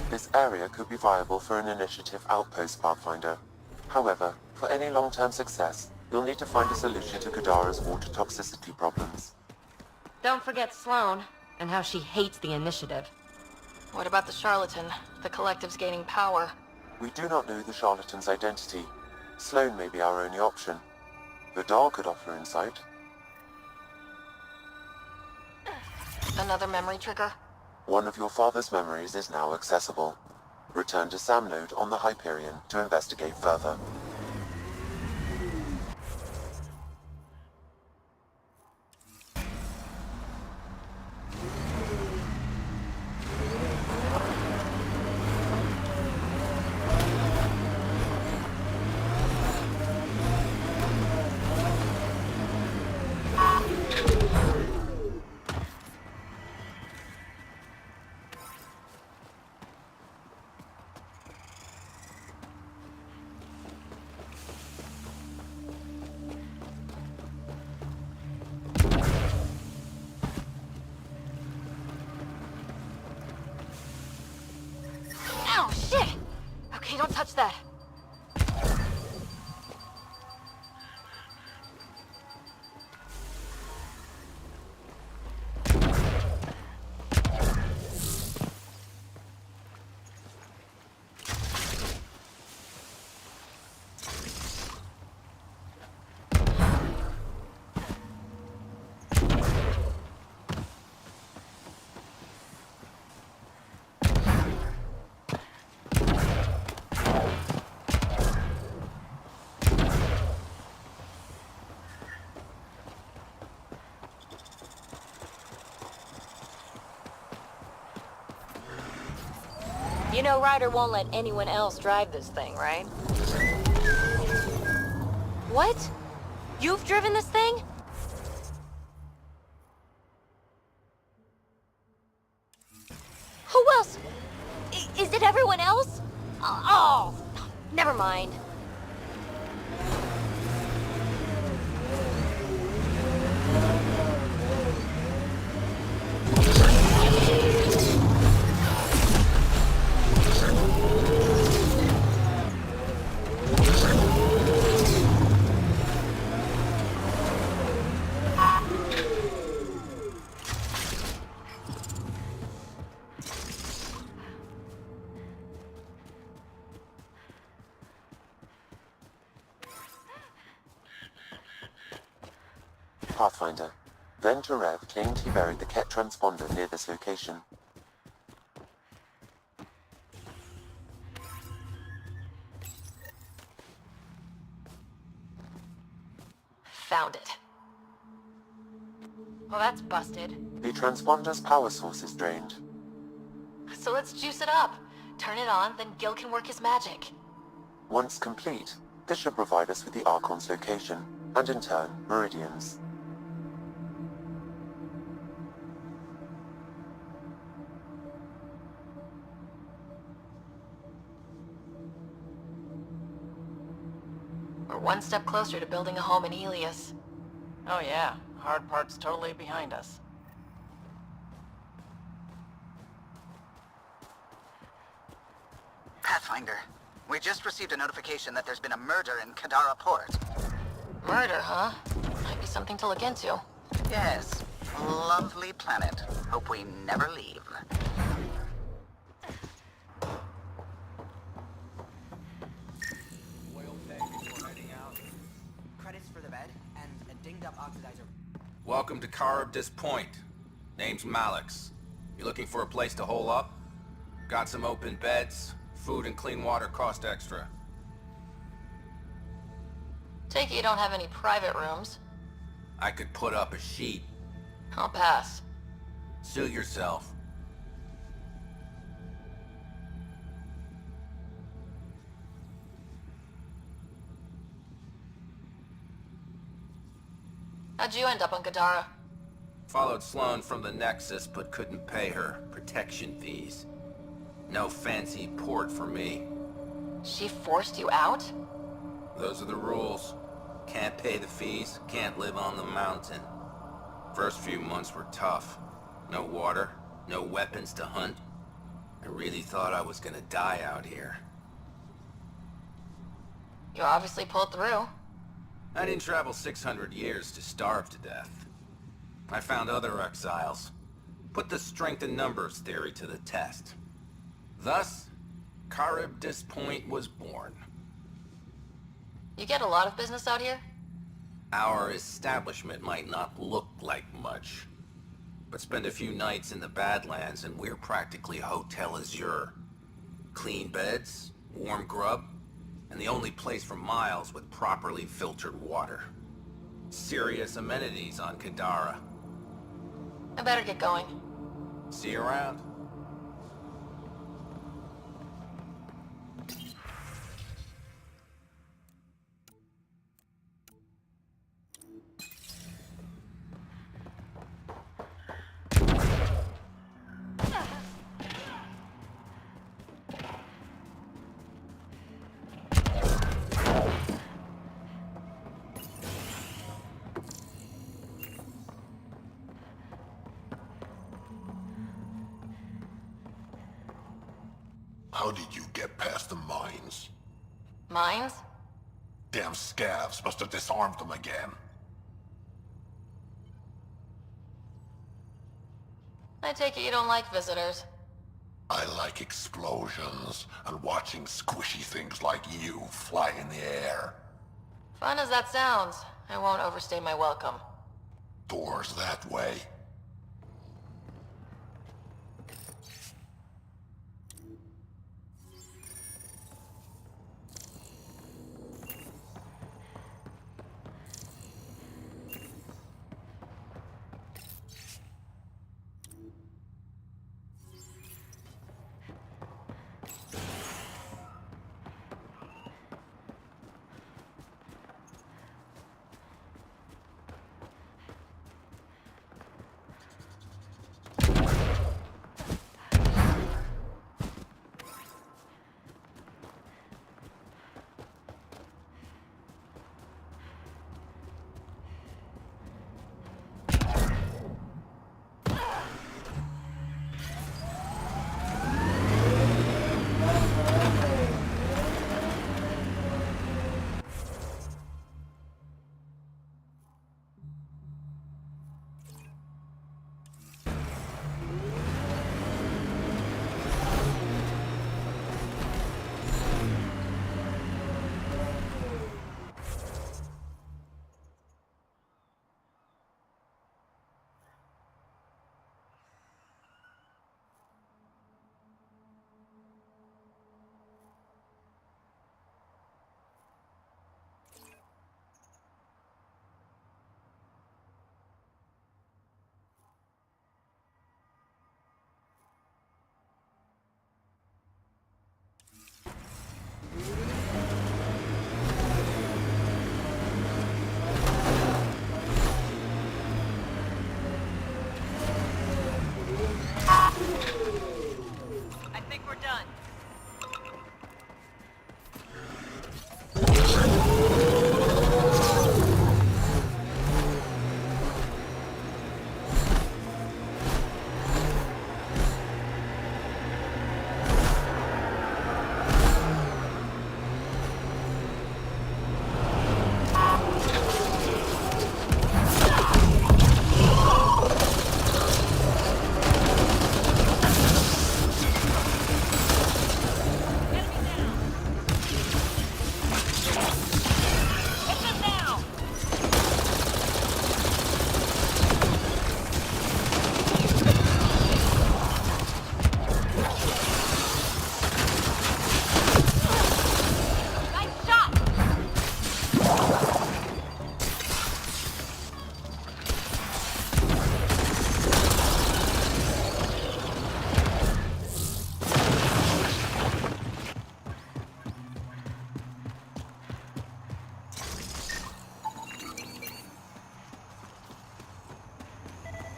Speaker 8: This area could be viable for an initiative outpost, Pathfinder. However, for any long-term success, you'll need to find a solution to Kadara's water toxicity problems.
Speaker 1: Don't forget Sloane, and how she hates the initiative.
Speaker 6: What about the charlatan? The collective's gaining power.
Speaker 8: We do not know the charlatan's identity. Sloane may be our only option. Vidal could offer insight.
Speaker 6: Another memory trigger?
Speaker 8: One of your father's memories is now accessible. Return to Sam Node on the Hyperion to investigate further.
Speaker 6: Ow, shit! Okay, don't touch that.
Speaker 1: You know Ryder won't let anyone else drive this thing, right? What? You've driven this thing? Who else? Is it everyone else? Oh, never mind.
Speaker 8: Pathfinder. Then Terev claimed he buried the Ket transponder near this location.
Speaker 6: Found it. Well, that's busted.
Speaker 8: The transponder's power source is drained.
Speaker 6: So let's juice it up. turn it on, then Gil can work his magic.
Speaker 8: Once complete, this should provide us with the Archon's location, and in turn, Meridian's.
Speaker 6: We're one step closer to building a home in Helios.
Speaker 2: Oh yeah, hard part's totally behind us.
Speaker 3: Pathfinder, we just received a notification that there's been a murder in Kadara Port.
Speaker 6: Murder, huh? Might be something to look into.
Speaker 3: Yes. Lovely planet. Hope we never leave.
Speaker 16: Credits for the bed and a dinged-up oxidizer.
Speaker 17: Welcome to Charybdis Point. Name's Malix. You looking for a place to hole up? Got some open beds. Food and clean water cost extra.
Speaker 6: Take it you don't have any private rooms.
Speaker 17: I could put up a sheet.
Speaker 6: I'll pass.
Speaker 17: Suit yourself.
Speaker 6: How'd you end up on Kadara?
Speaker 17: Followed Sloane from the Nexus, but couldn't pay her. Protection fees. No fancy port for me.
Speaker 6: She forced you out?
Speaker 17: Those are the rules. Can't pay the fees, can't live on the mountain. First few months were tough. No water, no weapons to hunt. I really thought I was gonna die out here.
Speaker 6: You obviously pulled through.
Speaker 17: I didn't travel 600 years to starve to death. I found other exiles. Put the strength in numbers theory to the test. Thus, Charybdis Point was born.
Speaker 6: You get a lot of business out here?
Speaker 17: Our establishment might not look like much, but spend a few nights in the Badlands and we're practically Hotel Azure. Clean beds, warm grub, and the only place for miles with properly filtered water. Serious amenities on Kadara.
Speaker 6: I better get going.
Speaker 17: See you around.
Speaker 7: How did you get past the mines?
Speaker 6: Mines?
Speaker 7: Damn scavs must have disarmed them again.
Speaker 6: I take it you don't like visitors.
Speaker 7: I like explosions and watching squishy things like you fly in the air.
Speaker 6: Fun as that sounds, I won't overstay my welcome.
Speaker 7: Doors that way.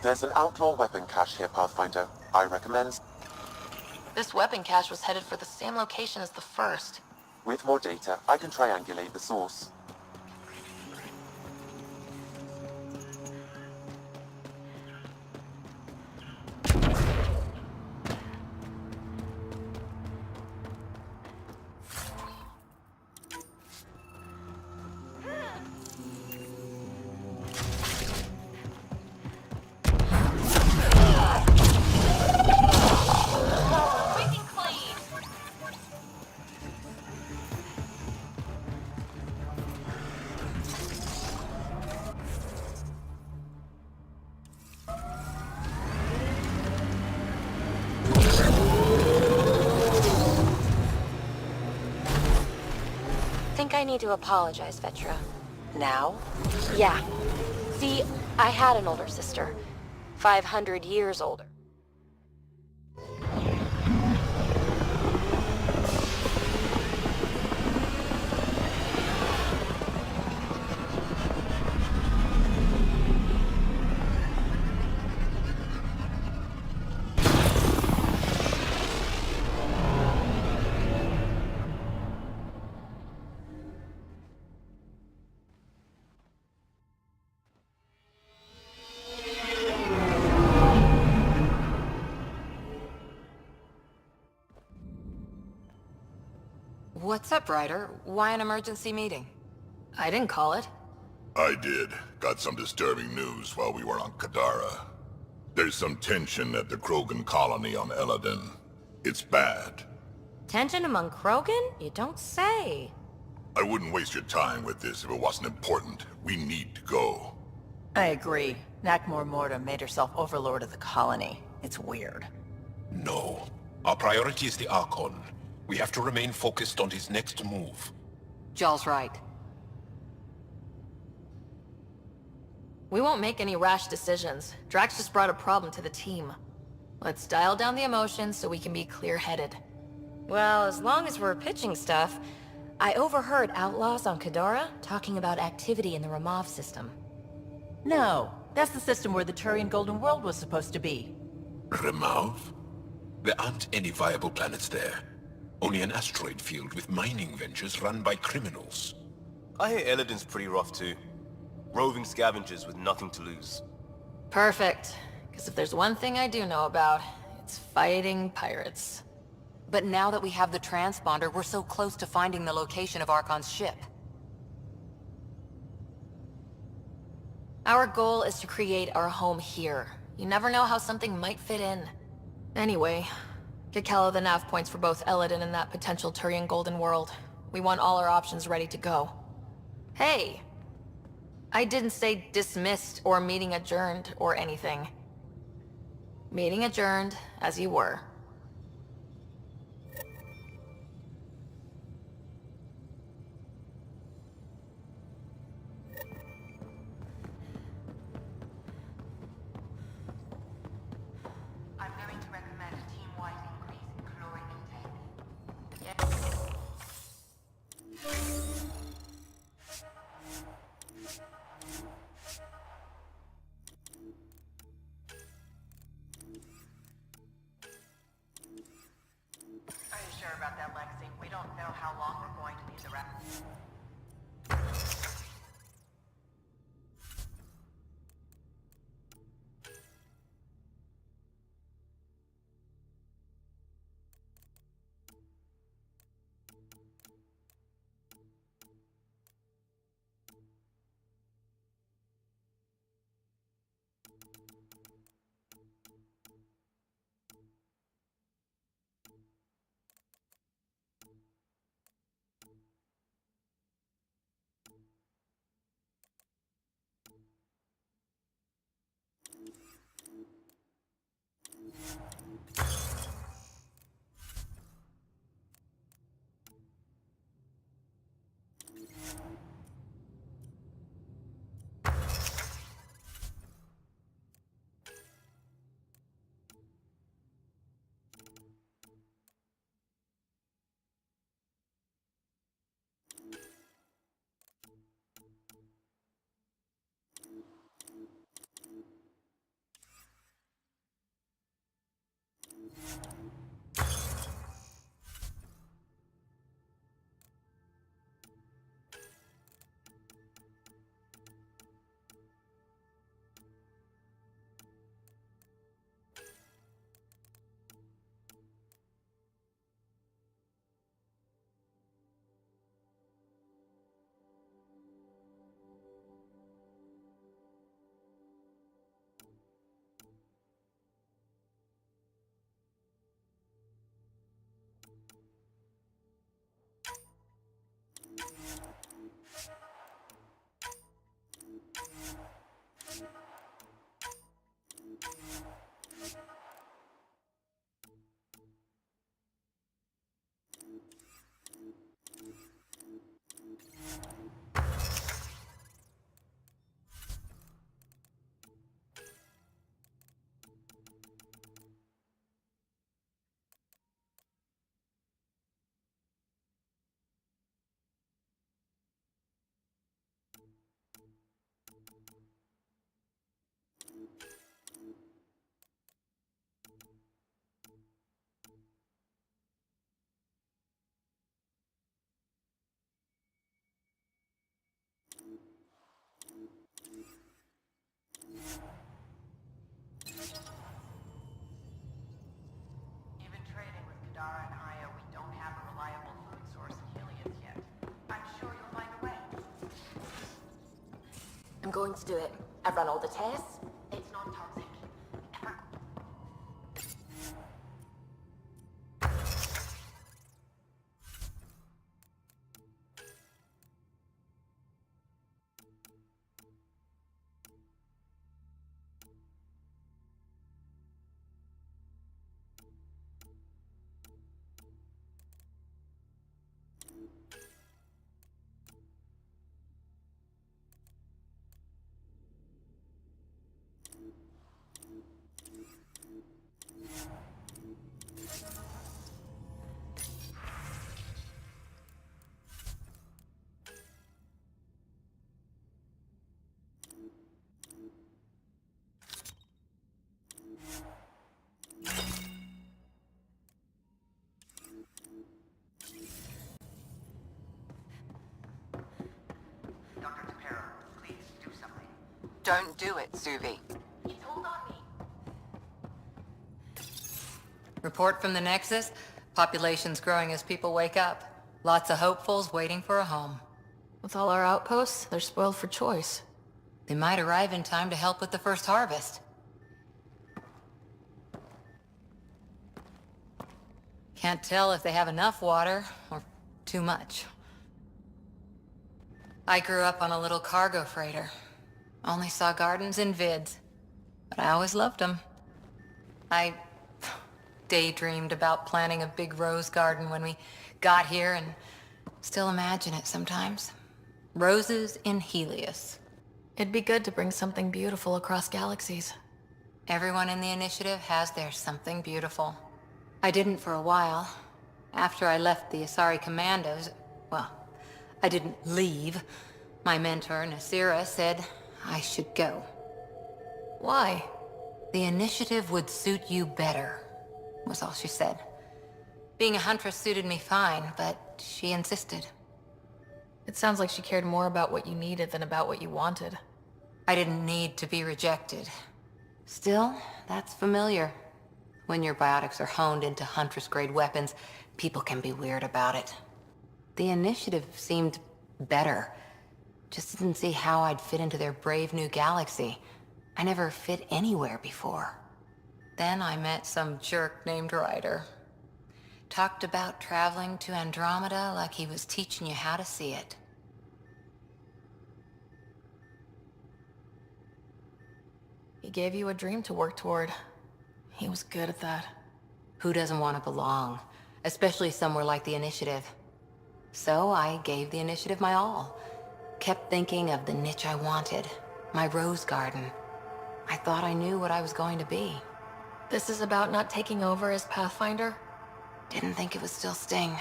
Speaker 8: There's an outlaw weapon cache here, Pathfinder. I recommend...
Speaker 6: This weapon cache was headed for the same location as the first.
Speaker 8: With more data, I can triangulate the source.
Speaker 6: I think I need to apologize, Vetra.
Speaker 2: Now?
Speaker 6: Yeah. See, I had an older sister. 500 years older.
Speaker 12: What's up, Ryder? Why an emergency meeting?
Speaker 6: I didn't call it.
Speaker 10: I did. Got some disturbing news while we were on Kadara. There's some tension at the Krogan colony on Eladin. It's bad.
Speaker 6: Tension among Krogan? You don't say.
Speaker 10: I wouldn't waste your time with this if it wasn't important. We need to go.
Speaker 2: I agree. Nakmor Morta made herself overlord of the colony. It's weird.
Speaker 7: No. Our priority is the Archon. We have to remain focused on his next move.
Speaker 12: Jall's right.
Speaker 6: We won't make any rash decisions. Drax just brought a problem to the team. Let's dial down the emotions so we can be clear-headed. Well, as long as we're pitching stuff, I overheard outlaws on Kadara talking about activity in the Ramov system.
Speaker 2: No, that's the system where the Turian Golden World was supposed to be.
Speaker 7: Remov? There aren't any viable planets there. Only an asteroid field with mining ventures run by criminals.
Speaker 18: I hear Eladin's pretty rough too. Roving scavengers with nothing to lose.
Speaker 6: Perfect. Because if there's one thing I do know about, it's fighting pirates.
Speaker 12: But now that we have the transponder, we're so close to finding the location of Archon's ship.
Speaker 6: Our goal is to create our home here. You never know how something might fit in. Anyway, get Calla the nav points for both Eladin and that potential Turian Golden World. We want all our options ready to go. Hey! I didn't say dismissed or meeting adjourned or anything. Meeting adjourned, as you were.
Speaker 4: I'm going to recommend a team-wide increase in chlorine intake.
Speaker 2: Are you sure about that, Lexi? We don't know how long we're going to need the wrap.
Speaker 1: I'm going to do it. I've run all the tests. It's non-toxic.
Speaker 15: Don't do it, Suvi.
Speaker 12: Report from the Nexus. Population's growing as people wake up. Lots of hopefuls waiting for a home.
Speaker 6: With all our outposts, they're spoiled for choice.
Speaker 12: They might arrive in time to help with the first harvest. Can't tell if they have enough water, or too much. I grew up on a little cargo freighter. Only saw gardens in vids, but I always loved them. I daydreamed about planting a big rose garden when we got here, and still imagine it sometimes. Roses in Helios.
Speaker 6: It'd be good to bring something beautiful across galaxies.
Speaker 12: Everyone in the initiative has their something beautiful. I didn't for a while. After I left the Asari Commandos, well, I didn't leave. My mentor, Nasira, said I should go.
Speaker 6: Why?
Speaker 12: The initiative would suit you better, was all she said. Being a huntress suited me fine, but she insisted.
Speaker 6: It sounds like she cared more about what you needed than about what you wanted.
Speaker 12: I didn't need to be rejected. Still, that's familiar. When your biotics are honed into Huntress-grade weapons, people can be weird about it. The initiative seemed better. Just didn't see how I'd fit into their brave new galaxy. I never fit anywhere before. Then I met some jerk named Ryder. Talked about traveling to Andromeda like he was teaching you how to see it.
Speaker 6: He gave you a dream to work toward. He was good at that.
Speaker 12: Who doesn't want to belong? Especially somewhere like the Initiative. So I gave the Initiative my all. Kept thinking of the niche I wanted. My rose garden. I thought I knew what I was going to be.
Speaker 6: This is about not taking over as Pathfinder?
Speaker 12: Didn't think it would still sting.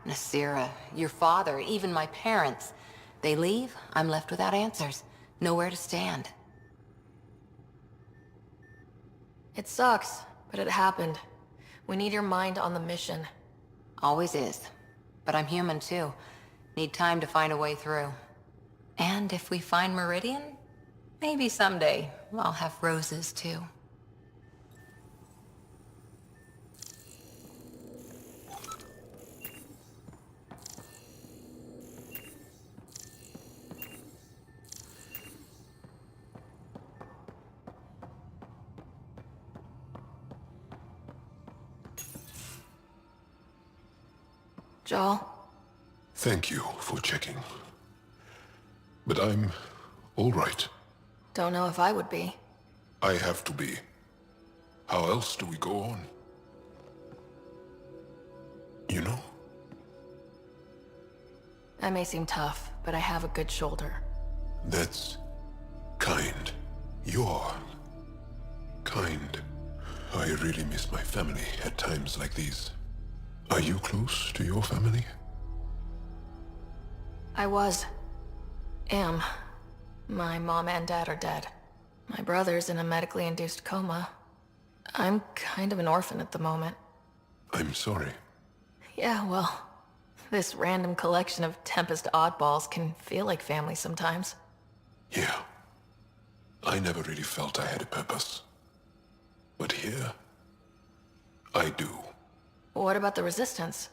Speaker 12: Nasira, your father, even my parents. They leave, I'm left without answers. Nowhere to stand.
Speaker 6: It sucks, but it happened. We need your mind on the mission.
Speaker 12: Always is. But I'm human too. Need time to find a way through. And if we find Meridian, maybe someday I'll have roses too.
Speaker 6: Joel?
Speaker 7: Thank you for checking. But I'm all right.
Speaker 6: Don't know if I would be.
Speaker 7: I have to be. How else do we go on? You know?
Speaker 6: I may seem tough, but I have a good shoulder.
Speaker 7: That's kind. You're kind. I really miss my family at times like these. Are you close to your family?
Speaker 6: I was. Am. My mom and dad are dead. My brother's in a medically induced coma. I'm kind of an orphan at the moment.
Speaker 7: I'm sorry.
Speaker 6: Yeah, well, this random collection of Tempest oddballs can feel like family sometimes.
Speaker 7: Yeah. I never really felt I had a purpose. But here, I do.
Speaker 6: What about the Resistance?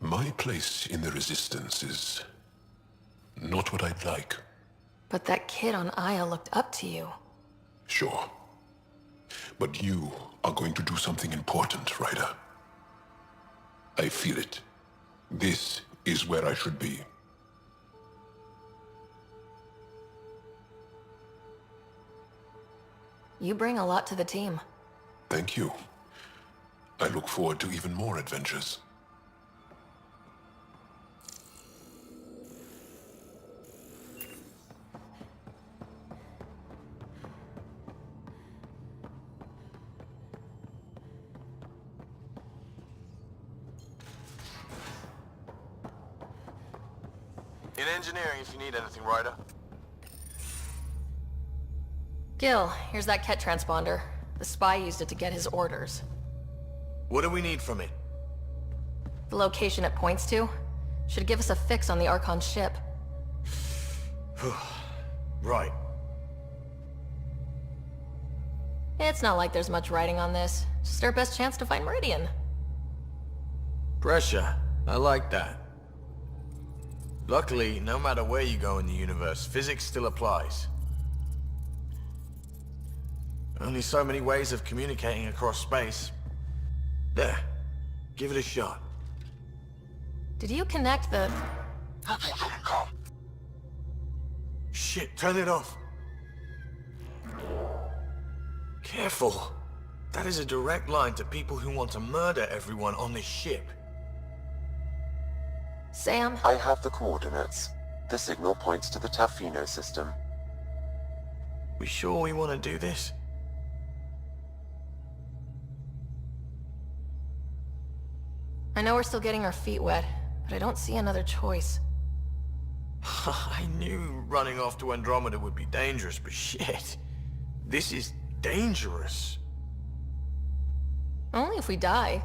Speaker 7: My place in the Resistance is not what I'd like.
Speaker 6: But that kid on Aya looked up to you.
Speaker 7: Sure. But you are going to do something important, Ryder. I feel it. This is where I should be.
Speaker 6: You bring a lot to the team.
Speaker 7: Thank you. I look forward to even more adventures.
Speaker 18: In engineering if you need anything, Ryder.
Speaker 6: Gil, here's that Ket transponder. The spy used it to get his orders.
Speaker 13: What do we need from it?
Speaker 6: The location it points to should give us a fix on the Archon's ship.
Speaker 13: Right.
Speaker 6: It's not like there's much writing on this. Just our best chance to find Meridian.
Speaker 13: Pressure. I like that. Luckily, no matter where you go in the universe, physics still applies. Only so many ways of communicating across space. There. Give it a shot.
Speaker 6: Did you connect the...
Speaker 13: Shit, turn it off. Careful. That is a direct line to people who want to murder everyone on this ship.
Speaker 6: Sam?
Speaker 8: I have the coordinates. The signal points to the Tafino system.
Speaker 13: We sure we want to do this?
Speaker 6: I know we're still getting our feet wet, but I don't see another choice.
Speaker 13: I knew running off to Andromeda would be dangerous, but shit. This is dangerous.
Speaker 6: Only if we die.